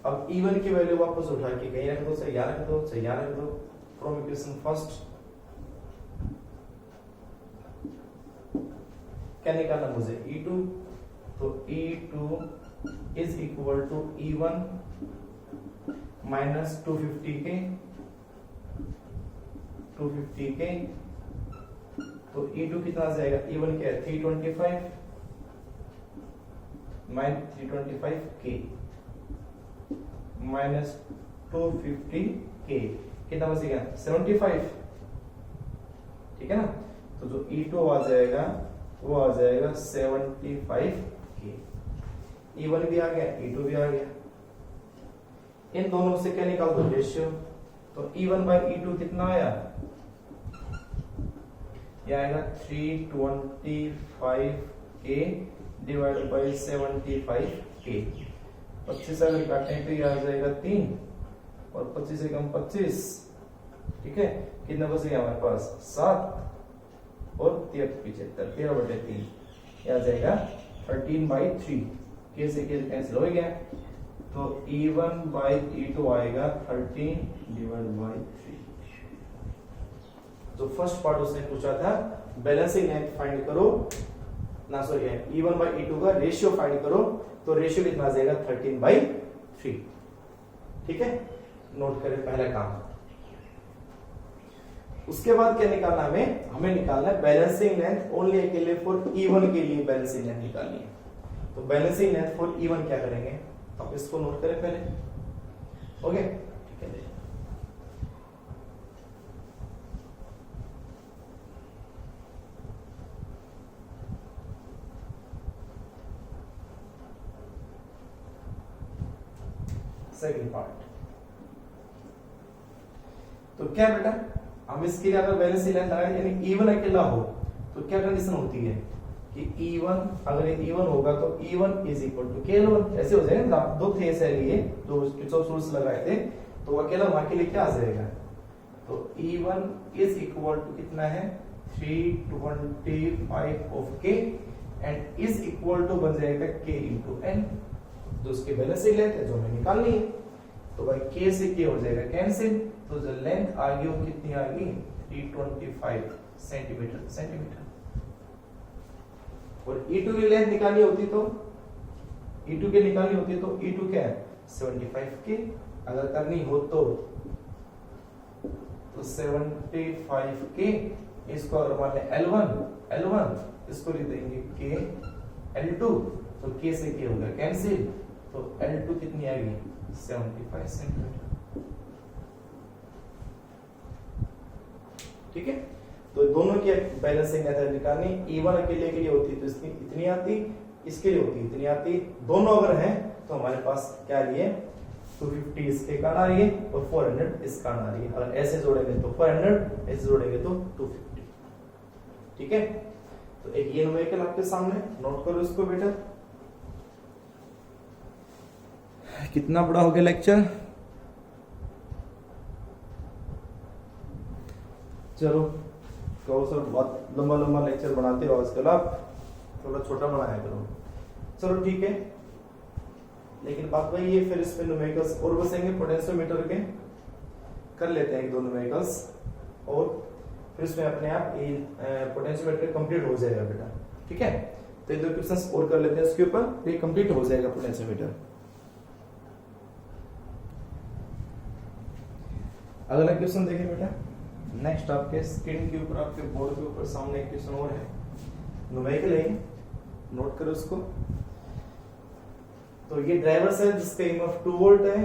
अब E1 की वैल्यू वापस उठा के कहीं रख दो, चाहे यहां रख दो, चाहे यहां रख दो, फ्रॉम इक्वेशन फर्स्ट क्या निकालना मुझे E2, तो E2 is equal to E1 minus 250K, तो E2 कितना आ जाएगा, E1 क्या है 325 माइनस 325K माइनस 250K कितना बचेगा 75, ठीक है ना। तो जो E2 आ जाएगा वो आ जाएगा 75K। E1 भी आ गया, E2 भी आ गया। इन दोनों से क्या निकाल दो रेशियो, तो E1 बाई E2 कितना आया, यह आएगा 325K डिवाइड बाई 75K। 25 अगर काटें तो ये आ जाएगा 3 और 25 से कम 25, ठीक है। कितना बचेगा हमारे पास 7 और 75 13/3, यह आ जाएगा 13/3। K से K कैंसिल हो गया, तो E1 बाई E2 आएगा 13 डिवाइड बाई 3। जो फर्स्ट पार्ट उसने पूछा था बैलेंसिंग लेंथ फाइंड करो ना, सॉरी E1 बाई E2 का रेशियो फाइंड करो, तो रेशियो कितना आ जाएगा 13/3, ठीक है। नोट करें पहला काम। उसके बाद क्या निकालना हमें निकालना है बैलेंसिंग लेंथ ओनली अकेले फॉर E1 के लिए बैलेंसिंग लेंथ निकालनी है। तो बैलेंसिंग लेंथ फॉर E1 क्या करेंगे, आप इसको नोट करें पहले, ओके ठीक है। सेकंड पार्ट, तो क्या बेटा हम इसके लिए अगर बैलेंसिंग लेंथ लगाए यानी E1 अकेला हो तो क्या कंडीशन होती है कि E1 अगर E1 होगा तो E1 is equal to KL1, ऐसे हो जाएगा। दो थे ऐसे लिए जो किरचॉफ रूल्स लगाए थे, तो अकेला वहां के लिए क्या आ जाएगा, तो E1 इज इक्वल टू कितना है 325 of K and is equal to बन जाएगा K इंटू N, जो उसकी बैलेंसिंग लेंथ है जो हमें निकालनी है। तो भाई K से K हो जाएगा कैंसिल, तो जो लेंथ आ गई वो कितनी आ गई 325 सेंटीमीटर। और E2 की लेंथ निकालनी होती तो E2 की निकालनी होती तो E2 क्या है 75K, अगर करनी हो तो 75K, इसको अगर मान लें L1 इसको लिख देंगे K L2, तो K से K हो गया कैंसिल, तो L2 कितनी आएगी 75 सेंटीमीटर, ठीक है। तो दोनों की बैलेंसिंग मेथड निकालनी, E1 अकेले के लिए होती तो इसकी इतनी आती, इसके लिए होती इतनी आती, दोनों अगर हैं तो हमारे पास क्या लिए 250 इसके कारण आ रही है और 400 इस कारण आ रही है। अगर ऐसे जोड़ेंगे तो 400, ऐसे जोड़ेंगे तो 250। ठीक है, तो एक ये न्यूमेरिकल आपके सामने, नोट करो इसको बेटा। कितना बड़ा हो गया लेक्चर? चलो कहो सर बहुत लंबा लंबा लेक्चर बनाते हो आजकल आप, थोड़ा छोटा बनाया करो। चलो ठीक है, लेकिन बात वही है, फिर इसमें न्यूमेरिकल्स और बसेंगे पोटेंशियोमीटर के, कर लेते हैं एक दो न्यूमेरिकल्स और फिर इसमें अपने आप पोटेंशियोमीटर कंप्लीट हो जाएगा बेटा। ठीक है, तो ये दो क्वेश्चंस और कर लेते हैं इसके ऊपर, तो ये कंप्लीट हो जाएगा पोटेंशियोमीटर। अगला क्वेश्चन देखिए बेटा, नेक्स्ट आपके स्क्रीन के ऊपर, आपके बोर्ड के ऊपर सामने एक क्वेश्चन और है, न्यूमेरिकल है, नोट करो उसको। तो ये ड्राइवर्स है जिसका ईएमएफ 2 वोल्ट है,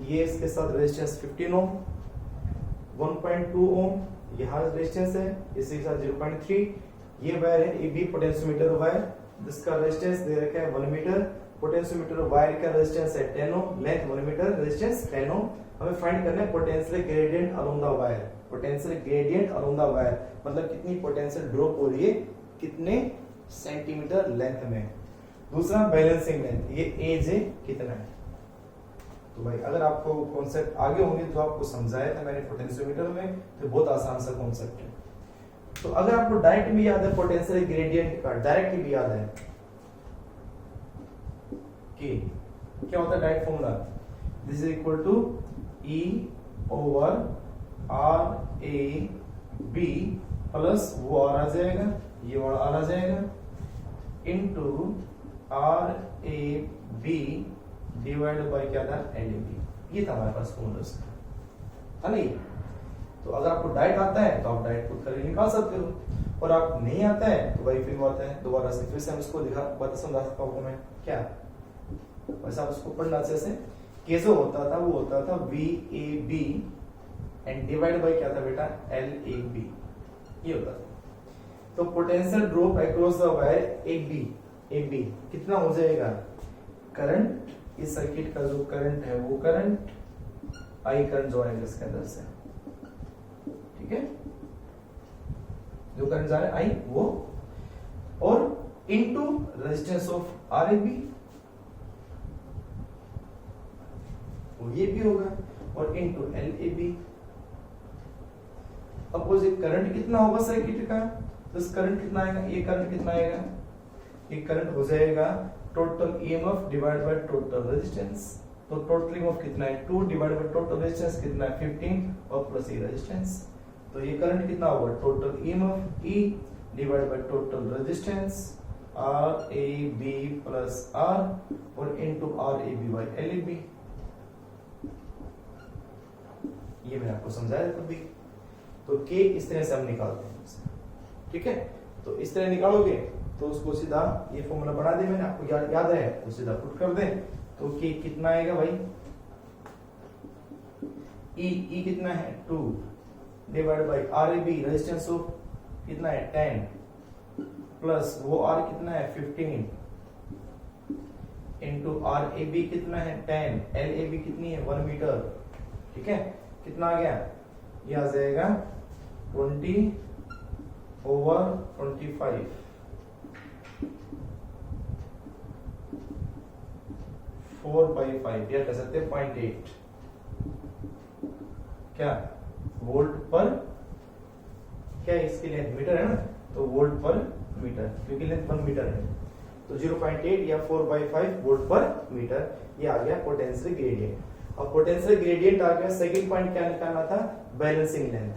ये इसके साथ रेजिस्टेंस 15 ओम, 1.2 ओम यहाँ रेजिस्टेंस है, इसी के साथ 0.3, ये वायर है, ये भी पोटेंशियोमीटर वायर जिसका रेजिस्टेंस दे रखा है 1 मीटर, पोटेंशियोमीटर वायर का रेजिस्टेंस है 10 ओम, लेंथ 1 मीटर, रेजिस्टेंस 10 ओम। हमें फाइंड करना है potential gradient along the wire, potential gradient along the wire मतलब कितनी पोटेंशियल ड्रॉप हो रही है कितने सेंटीमीटर लेंथ में। दूसरा बैलेंसिंग लेंथ, ये एज है कितना है। तो भाई अगर आपको कॉन्सेप्ट आगे होंगे तो आपको समझाया था मैंने पोटेंशियोमीटर में, तो बहुत आसान सा कॉन्सेप्ट है। तो अगर आपको डायरेक्ट भी याद है पोटेंशियल ग्रेडियंट का, डायरेक्ट भी याद है कि क्या होता है direct formula, this is equal to E over R A B plus वो आर आ जाएगा, ये वाला आर आ जाएगा, into R A B divide by क्या था एल ए बी। ये था हमारे पास फॉर्मूला उसका, था नहीं। तो अगर आपको डायरेक्ट आता है तो आप डायरेक्ट खुद करके निकाल सकते हो, और आप नहीं आता है तो भाई फिर वो आता है दोबारा से, फिर से हम इसको बता समझा सकता हूँ मैं क्या, वैसे आप उसको पढ़ना अच्छे से। के जो होता था वो होता था V A B and divide by क्या था बेटा एल ए बी, ये होता था। तो potential drop across the wire A B कितना हो जाएगा, करंट, इस सर्किट का जो करंट है वो करंट, आई करंट जो आएगा इसके अंदर से, ठीक है, जो करंट जा रहा है आई वो, और into resistance of R A B, वो ये भी होगा, और into L A B. Opposite current कितना होगा सर्किट का, तो करंट कितना आएगा, ये करंट कितना आएगा, ये करंट हो जाएगा total EMF divide by total resistance. तो टोटल ईएमएफ कितना है 2 डिवाइड बाय टोटल रेजिस्टेंस कितना है 15 और प्लस ये रेजिस्टेंस। तो ये करंट कितना होगा total EMF E divide by total resistance R A B plus R और into R A B by L A B. ये मैंने आपको समझाया था भी। तो के इस तरह से हम निकालते हैं, ठीक है। तो इस तरह निकालोगे तो उसको सीधा ये फॉर्मूला बना दे, मैंने आपको याद है तो सीधा पुट कर दें। तो के कितना आएगा भाई, ई कितना है 2 divide by R A B resistance of कितना है 10 प्लस वो आर कितना है 15 इनटू आर ए बी कितना है 10, एल ए बी कितनी है 1 मीटर, ठीक है। कितना आ गया, ये आ जाएगा 20 ओवर 25, 4/5 या कह सकते हैं 0.8 क्या वोल्ट पर, क्या इसकी लेंथ मीटर है ना, तो वोल्ट पर मीटर, क्योंकि लेंथ 1 मीटर है तो 0.8 या 4/5 वोल्ट पर मीटर, ये आ गया पोटेंशियल ग्रेडियंट। और पोटेंशियल ग्रेडियंट आ गया, सेकंड पॉइंट क्या निकालना था बैलेंसिंग लेंथ,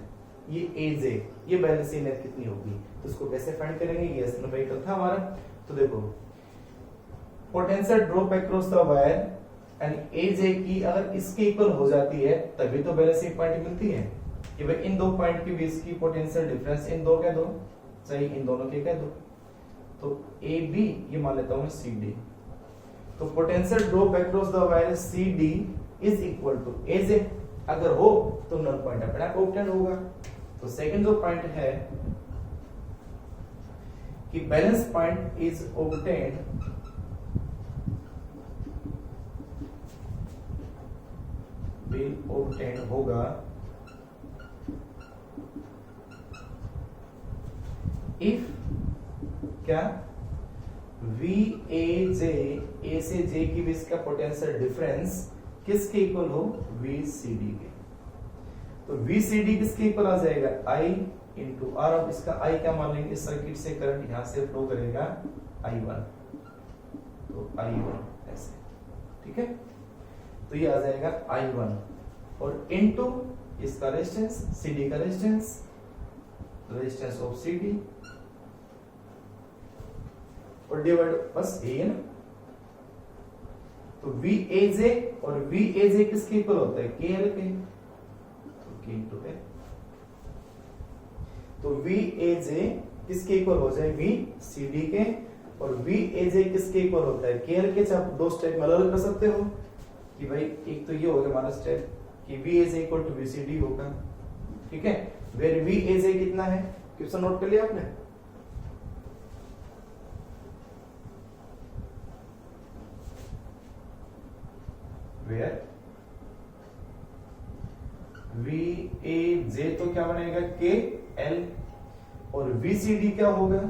ये एज है, ये बैलेंसिंग लेंथ कितनी होगी, तो उसको कैसे फाइंड करेंगे, ये न्यूमेरिकल था हमारा। तो देखो potential drop across the wire and as है कि अगर इसके इक्वल हो जाती है तभी तो बैलेंसिंग पॉइंट मिलती है, कि भाई इन दो पॉइंट के बीच की पोटेंशियल डिफरेंस इन दो कह दो, सही इन दोनों के कह दो, तो ए बी ये मान लेता हूं सी डी। तो potential drop across the wire C D is equal to as, अगर हो तो नल पॉइंट अपने आप ऑब्टेन होगा। तो सेकंड जो पॉइंट है कि balance point is obtained will obtain होगा इफ क्या वी ए जे, ए से जे की बीच का पोटेंशियल डिफरेंस किसके इक्वल हो, वी सी डी के। तो वी सी डी किसके इक्वल आ जाएगा, आई इंटू आर। अब इसका आई क्या मान लेंगे, इस सर्किट से करंट यहां से फ्लो करेगा I1, तो I1 ऐसे, ठीक है। तो ये आ जाएगा I1 और इनटू इसका रेजिस्टेंस, CD का रेजिस्टेंस, रेजिस्टेंस ऑफ CD और डिवाइड, बस यही है ना। तो VAJ और VAJ किसके इक्वल होता है, KL के, तो K इंटू L। तो VAJ किसके इक्वल हो जाए, VCD के, और VAJ किसके इक्वल होता है, KL के। आप दो स्टेप में अलग कर सकते हो कि भाई एक तो ये हो गया हमारा स्टेप कि VAJ इक्वल टू VCD होगा, ठीक है। वेर VAJ कितना है, क्वेश्चन नोट कर लिया आपने। वेर VAJ तो क्या बनेगा, KL, और VCD क्या होगा,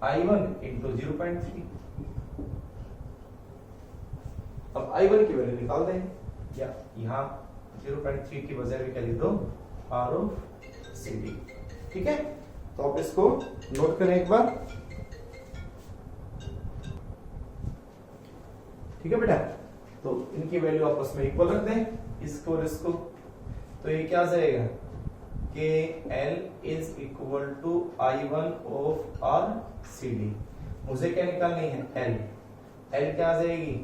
I1 इंटू 0.3। अब I1 की वैल्यू निकाल दें, या यहां 0.3 की बजाय भी क्या लिख दो, R ऑफ CD, ठीक है। तो आप इसको नोट करें एक बार, ठीक है बेटा। तो इनकी वैल्यू आपस में इक्वल रख दें, इसको और इसको। तो ये क्या आ जाएगा, KL is equal to I1 of R CD। मुझे क्या निकालनी है, L क्या आ जाएगी,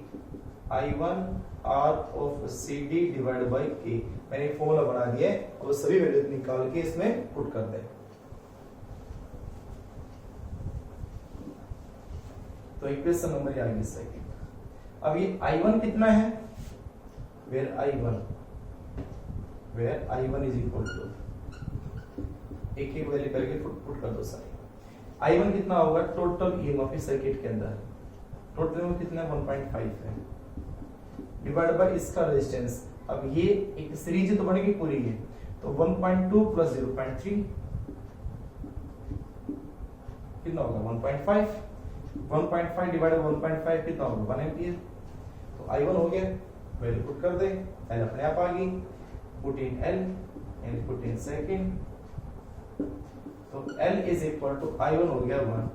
I1 R of CD divide by K। मैंने एक फॉर्मूला बना दिया है, और सभी वैल्यू निकाल के इसमें पुट कर दें। तो इक्वेशन नंबर आ गई सेकंड। अब ये I1 कितना है, where I1 is equal to, एक एक वैल्यू करके पुट कर दो सारी। I1 कितना होगा, टोटल ईएमएफ इस सर्किट के अंदर, टोटल ईएमएफ कितना है, 1.5 है, डिवाइड बाय इसका रेजिस्टेंस। अब ये एक सीरीज तो बनेगी पूरी है, तो 1.2 प्लस 0.3 कितना होगा, 1.5। 1.5 डिवाइड बाय 1.5 कितना होगा, 1 एम्पियर। तो I1 हो गया, वैल्यू पुट कर दे, L अपने आप आ गई, put in L put in second. तो L is equal to I1 हो गया 1,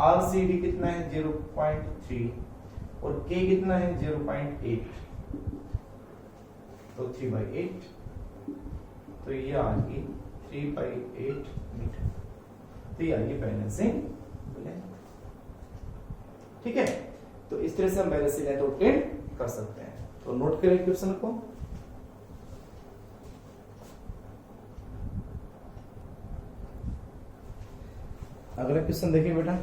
RCD कितना है 0.3, और K कितना है 0.8, तो 3/8। तो ये आ गई 3/8 मीटर। तो ये आ गई बैलेंसिंग लेंथ, ठीक है। तो इस तरह से हम बैलेंसिंग लेंथ ऑब्टेन कर सकते हैं। तो नोट करें क्वेश्चन को। अगला क्वेश्चन देखिए बेटा,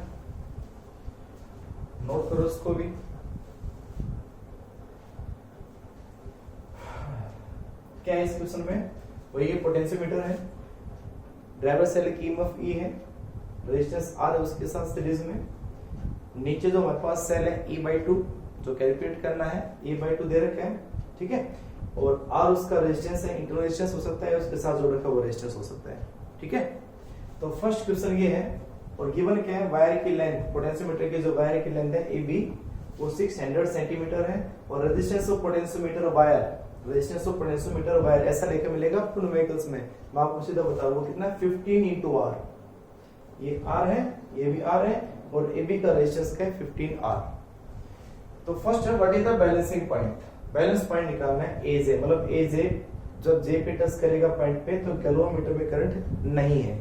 नोट करो उसको भी। क्या है इस क्वेश्चन में, वही ये पोटेंशियोमीटर है, ड्राइवर सेल की ईएमएफ E है, रेजिस्टेंस R है उसके साथ सीरीज में। नीचे जो हमारे पास सेल है E/2 जो कैलकुलेट करना है, E/2 दे रखा है, ठीक है। और R उसका रेजिस्टेंस है, इंटरनल रेजिस्टेंस हो सकता है, उसके साथ जो रखा वो रेजिस्टेंस हो सकता है, ठीक है। तो फर्स्ट क्वेश्चन ये है, और गिवन क्या है, वायर की लेंथ, पोटेंशियोमीटर की जो वायर की लेंथ है AB वो 600 सेंटीमीटर है, और resistance of potentiometer wire, resistance of potentiometer wire ऐसा लेकर मिलेगा आपको न्यूमेरिकल्स में। मैं आपको सीधा बता रहा हूं कितना, 15 इंटू R। ये R है, ये भी R है, और AB का रेजिस्टेंस का है 15R। तो फर्स्ट है what is the balancing point, balance point निकालना है AJ, मतलब AJ जब J पे टच करेगा पॉइंट पे तो गैल्वेनोमीटर में करंट नहीं है,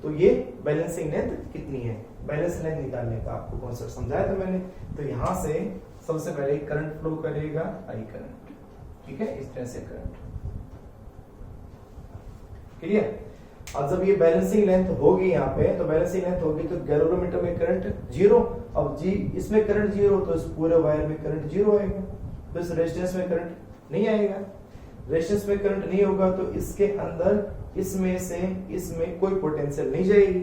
तो ये बैलेंसिंग लेंथ कितनी है। बैलेंस लेंथ निकालने का आपको कॉन्सेप्ट समझाया था मैंने। तो यहां से सबसे पहले करंट फ्लो करेगा, I करंट, ठीक है, इस तरह से करंट, क्लियर। अब जब ये बैलेंसिंग लेंथ होगी यहाँ पे, तो बैलेंसिंग लेंथ होगी तो गैल्वेनोमीटर में करंट 0। अब जी इसमें करंट 0 तो इस पूरे वायर में करंट 0 आएगा, तो इस रेजिस्टेंस में करंट नहीं आएगा। रेजिस्टेंस में करंट नहीं होगा तो इसके अंदर इसमें से इसमें कोई पोटेंशियल नहीं जाएगी।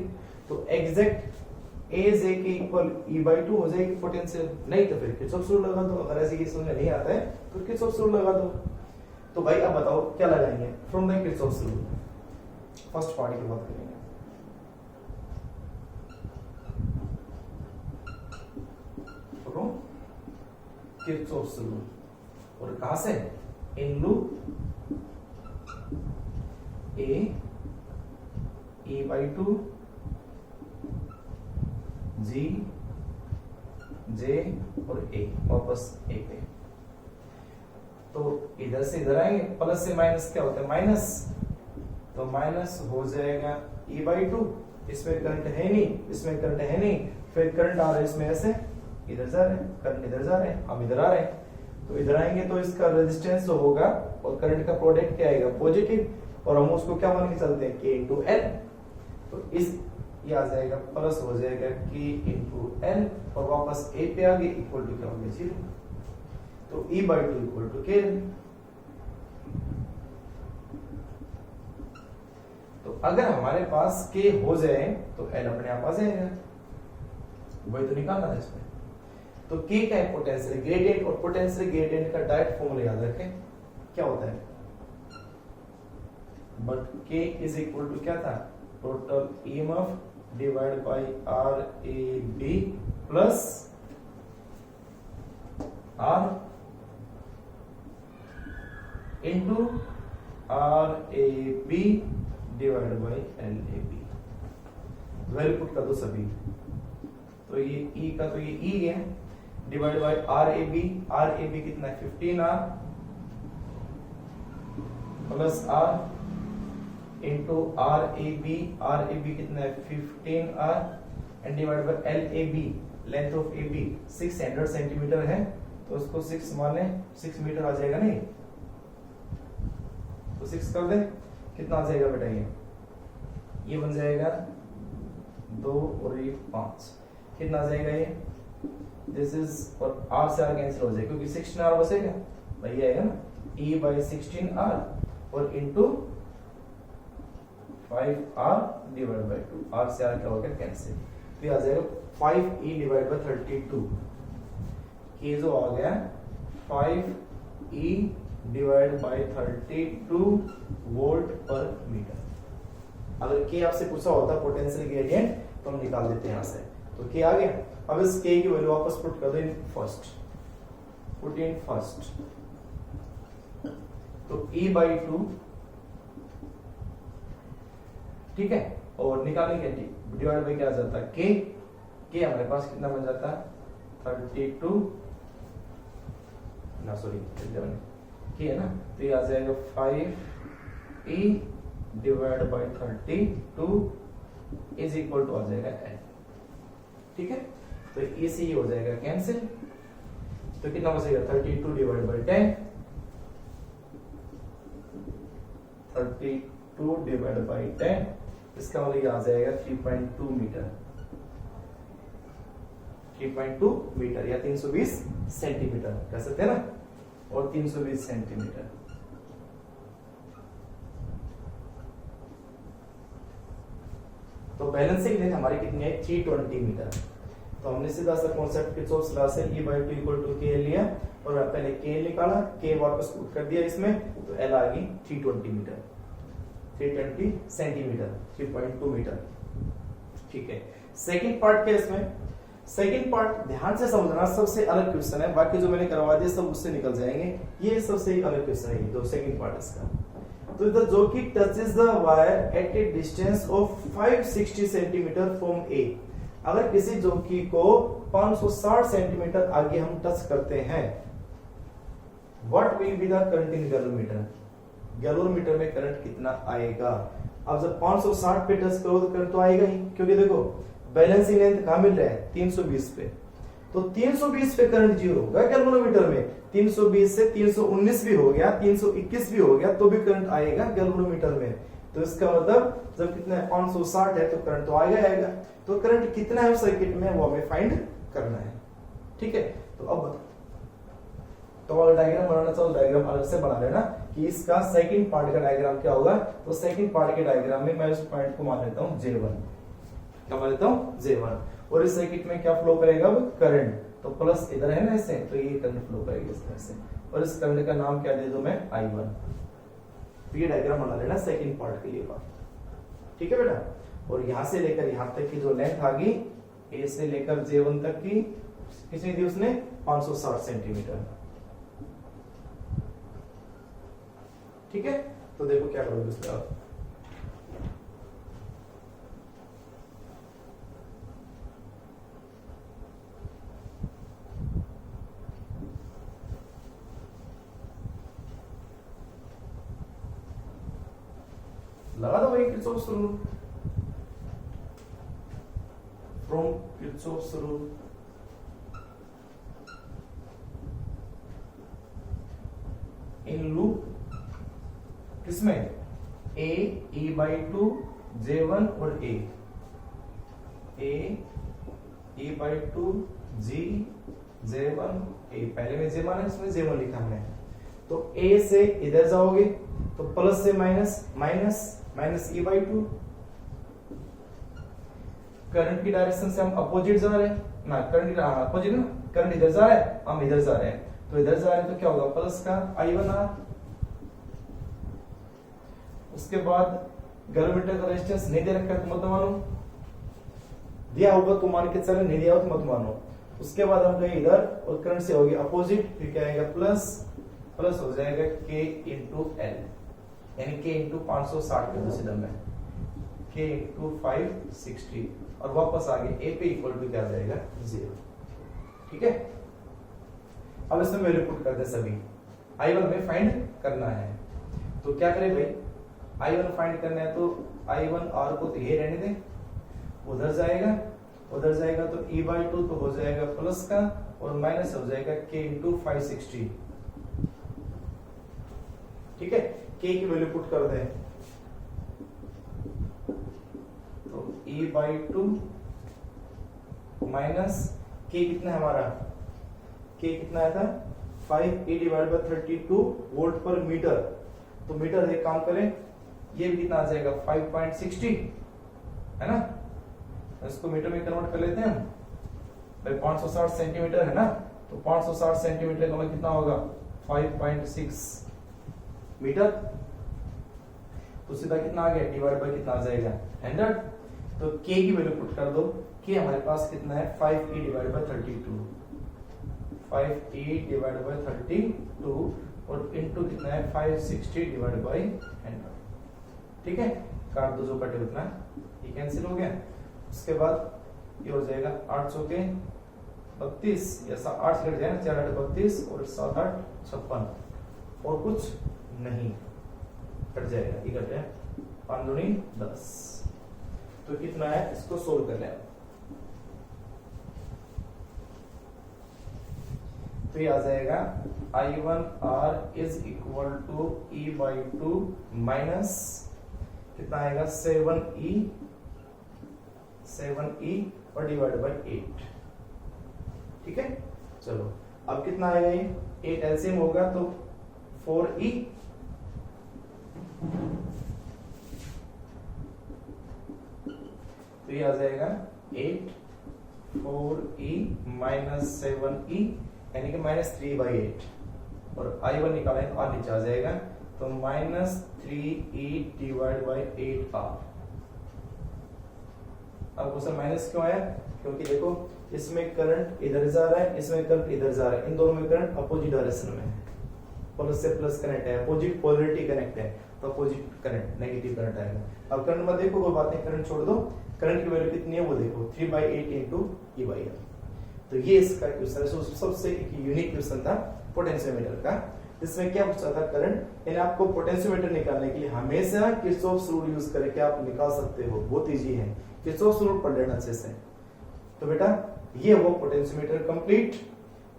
तो एग्जैक्ट ए जे के इक्वल ई बाई टू हो जाएगी पोटेंशियल, नहीं तो फिर किरचॉफ रूल लगा दो। अगर ऐसे केस में नहीं आता है तो किरचॉफ रूल लगा दो। तो भाई अब बताओ क्या लगाएंगे from the Kirchhoff rule. First part की बात करेंगे। फ्रॉम किरचॉफ रूल, और कहां से? In loop A E by two G J और ए, वापस ए पे। तो इधर से इधर आएंगे, प्लस से माइनस क्या होता है? माइनस। तो माइनस हो जाएगा ई बाई टू, इसमें करंट है नहीं, इसमें करंट है नहीं, फिर करंट आ रहा है इसमें ऐसे, इधर जा रहे हैं, करंट इधर जा रहे हैं, हम इधर आ रहे हैं। तो इधर आएंगे तो इसका रेजिस्टेंस जो होगा और करंट का प्रोडक्ट क्या आएगा? पॉजिटिव, और हम उसको क्या मान के चलते हैं? के इंटू एल। तो इस ये आ जाएगा प्लस हो जाएगा के इंटू एल, और वापस ए पे आ गए, इक्वल टू क्या हो गया? 0। तो ई बाई टू इक्वल टू के। तो अगर हमारे पास के हो जाए तो एल अपने आप आ जाएगा, वही तो निकालना है इसमें। तो के का है पोटेंशियल ग्रेडियंट, और पोटेंशियल ग्रेडियंट का डायरेक्ट फॉर्मूला याद रखें, क्या होता है? बट के इज इक्वल टू क्या था? Total EMF divide by R A B plus R into R A B divide by L A B. Value put कर दो सभी। तो ये ई का तो ये ई है, divide by R A B. R A B कितना है? 15R plus R into R A B कितना है? 15R and divide by L A B. Length of A B 600 centimetre है, तो उसको 6 माने 6 मीटर आ जाएगा नहीं? तो 6 कर दे, कितना आ जाएगा बेटा? ये बन जाएगा 2 और ये 5, कितना आ जाएगा ये? दिस इज, और आर से आर कैंसिल हो जाएगा क्योंकि 16R बचेगा, वही आएगा ना, e बाई 16R और into 5R divide by 2। R से आर क्या हो गया? कैंसिल। तो आ जाएगा 5E डिवाइड बाई 32। ये जो आ गया 5E डिवाइड बाई 32 वोल्ट पर मीटर। अगर के आपसे पूछा होता पोटेंशियल ग्रेडियंट तो हम निकाल देते हैं यहां से। तो के आ गया। अब इस के की वैल्यू वापस पुट कर दो in first, put in first. तो E बाई 2, ठीक है, और निकालेंगे डिवाइड बाई क्या आ जाता है? के हमारे पास कितना बन जाता है? 32 ना, सॉरी 11 के है ना, तो ये आ जाएगा 5E divide by 32 is equal to आ जाएगा L। ठीक है, तो ए से ये हो जाएगा कैंसिल। तो कितना बचेगा? 32 डिवाइड बाई 10, 32 डिवाइड बाई 10, इसका मतलब ये आ जाएगा 3.2 मीटर, 3.2 मीटर या 320 सेंटीमीटर कह सकते हैं ना, और 320 सेंटीमीटर। तो बैलेंसिंग लेंथ हमारी कितनी है? 320 मीटर। तो हमने सीधा सा कॉन्सेप्ट किरचॉफ लॉ से E बाई 2 इक्वल टू के लिया, और पहले के निकाला, के वापस पुट कर दिया इसमें, तो L आ गई 320 मीटर, 320 सेंटीमीटर, 3.2 मीटर। ठीक है, सेकंड पार्ट क्या इसमें? सेकंड पार्ट ध्यान से समझना, सबसे अलग क्वेश्चन है, बाकी जो मैंने करवा दिया सब उससे निकल जाएंगे, ये सबसे अलग क्वेश्चन है, जो सेकंड पार्ट इसका। तो the jockey touches the wire at a distance of 560 centimetre from A. अगर किसी जॉकी को 560 सेंटीमीटर आगे हम टच करते हैं, what will be the current in galvanometer? Galvanometer में करंट कितना आएगा? अब जब 560 पे टच करो तो करंट तो आएगा ही, क्योंकि देखो बैलेंसिंग लेंथ कहां मिल रहा है? 320 पे, तो 320 पे करंट जीरो होगा गैल्वेनोमीटर में। 320 से 319 भी हो गया, 321 भी हो गया, तो भी करंट आएगा गैल्वेनोमीटर में। तो इसका मतलब जब कितना है? 560 है, तो करंट तो आएगा। तो करंट कितना है उस सर्किट में, वो हमें फाइंड करना है। ठीक है, तो अब बताओ, तो अगर डायग्राम बनाना चाहो डायग्राम अलग से बना लेना कि इसका सेकंड पार्ट का डायग्राम क्या होगा। तो सेकंड पार्ट के डायग्राम में मैं उस पॉइंट को मान लेता हूं J1, क्या मान लेता हूं? J1, और इस सर्किट में क्या फ्लो करेगा, अब करंट। तो प्लस इधर है ना ऐसे, तो ये करंट फ्लो करेगी इस तरह से, और इस करंट का नाम क्या दे दूं मैं, I1। ये डायग्राम बना लेना सेकंड पार्ट के लिए बात, ठीक है बेटा। और यहां से लेकर यहां तक की जो लेंथ आ गई, ए से लेकर J1 तक की कितनी दी उसने, 560 सेंटीमीटर, ठीक है। तो देखो क्या करोगे उसमें आप, लगा दो भाई Kirchhoff's rule, from Kirchhoff's rule. In loop किसमें, ए ई बाई टू J1 और ए E by two ji J1 ए, पहले में J1 है, इसमें J1 लिखा हमने। तो ए से इधर जाओगे तो प्लस से minus, minus minus E by to. Current की डायरेक्शन से हम अपोजिट जा रहे हैं ना, करंट अपोजिट ना, करंट इधर जा रहा है, हम इधर जा रहे हैं, तो इधर जा रहे हैं तो क्या होगा, प्लस का I1R। उसके बाद गैलोमीटर का रेजिस्टेंस नहीं दे रखा है तो मत मानो, दिया होगा तो मान के चले, नहीं दिया हो तो मत मानो। उसके बाद हम गए इधर और करंट से होगी अपोजिट, फिर क्या आएगा, प्लस प्लस हो जाएगा K इंटू L, यानी K इंटू 560 के दूसरे में, K इंटू 560, और वापस आगे A पे इक्वल टू क्या जाएगा, 0, ठीक है। अब इसमें वैल्यू पुट करते हैं सभी, I1 में फाइंड करना है, तो क्या करें भाई, I1 फाइंड करना है तो I1R को तो ये रहने दें, उधर जाएगा तो E बाई टू तो हो जाएगा प्लस का, और माइनस हो जाएगा K इंटू 560, ठीक है। K की वैल्यू पुट कर दें तो E by two minus K कितना है हमारा, K कितना आया था, 5E डिवाइड बाई 32 वोल्ट पर मीटर। तो मीटर एक काम करें, ये भी कितना आ जाएगा, 5.60 है ना, इसको मीटर में कन्वर्ट कर लेते हैं हम भाई, 560 सेंटीमीटर है ना, तो 560 सेंटीमीटर का मतलब कितना होगा, 5.6 मीटर। तो सीधा कितना आ गया, डिवाइड बाय कितना आ जाएगा, 100। तो K की वैल्यू पुट कर दो, K हमारे पास कितना है, 5E divide by 32, 5E divide by 32, और इनटू कितना है, 560 डिवाइड बाय 100, ठीक है। काट दो, जो कटे उतना ये कैंसिल हो गया। उसके बाद ये हो जाएगा 800 के 32, ऐसा 8 कट जाए ना, 4 8 32 और 7 8 56, और कुछ नहीं कट जाएगा, ये कट है 5 दूनी 10। तो कितना है, इसको सोल्व कर लें। तो ये आ जाएगा I1R is equal to E by two minus कितना आएगा, 7E और डिवाइड बाई 8, ठीक है। चलो अब कितना आएगा, ये 8 एलसीएम होगा तो 4E, तो ये आ जाएगा 8 4E माइनस 7E, यानी कि माइनस 3/8, और I1 निकालें और नीचे आ जाएगा तो minus 3E divide by 8R। अब क्वेश्चन माइनस क्यों आया, क्योंकि देखो इसमें करंट इधर जा रहा है, इसमें करंट इधर जा रहा है, इन दोनों में करंट अपोजिट डायरेक्शन में है, प्लस से प्लस कनेक्ट है, अपोजिट पोलैरिटी कनेक्ट है, तो अपोजिट करंट नेगेटिव करंट आएगा। अब करंट मत देखो, कोई बात नहीं, करंट छोड़ दो, करंट की वैल्यू कितनी है वो देखो, 3/8 इंटू E/R। तो ये इसका क्वेश्चन है, सबसे एक यूनिक क्वेश्चन था पोटेंशियोमीटर का, जिसमें क्या पूछा था, करंट, यानी आपको पोटेंशियोमीटर निकालने के लिए हमेशा किरचॉफ्स रूल यूज करके आप निकाल सकते हो, बहुत इजी है, किरचॉफ्स रूल पढ़ लेना अच्छे से। तो बेटा ये वो पोटेंशियोमीटर कंप्लीट,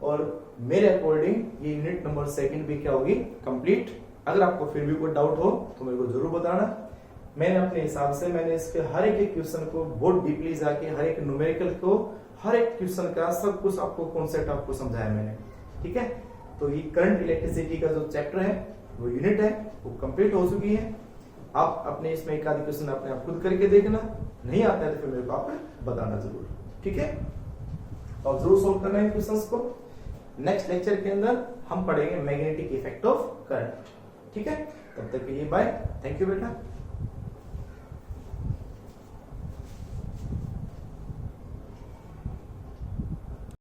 और मेरे अकॉर्डिंग ये यूनिट नंबर सेकंड भी क्या होगी, कंप्लीट। अगर आपको फिर भी कोई डाउट हो तो मेरे को जरूर बताना, मैंने अपने हिसाब से मैंने इसके हर एक क्वेश्चन को बहुत डीपली जाके हर एक न्यूमेरिकल को, हर एक क्वेश्चन का सब कुछ आपको कॉन्सेप्ट आपको समझाया मैंने, ठीक है। तो ये करंट इलेक्ट्रिसिटी का जो चैप्टर है, वो यूनिट है, वो कंप्लीट हो चुकी है। आप अपने इसमें एक आधी क्वेश्चन अपने आप खुद करके देखना, नहीं आता है तो फिर मेरे को आप बताना जरूर। ठीक है, तो आप जरूर सोल्व करना है क्वेश्चंस को। नेक्स्ट लेक्चर के अंदर हम पढ़ेंगे मैग्नेटिक इफेक्ट ऑफ करंट। ठीक है, तब तक के लिए बाय, थैंक यू बेटा।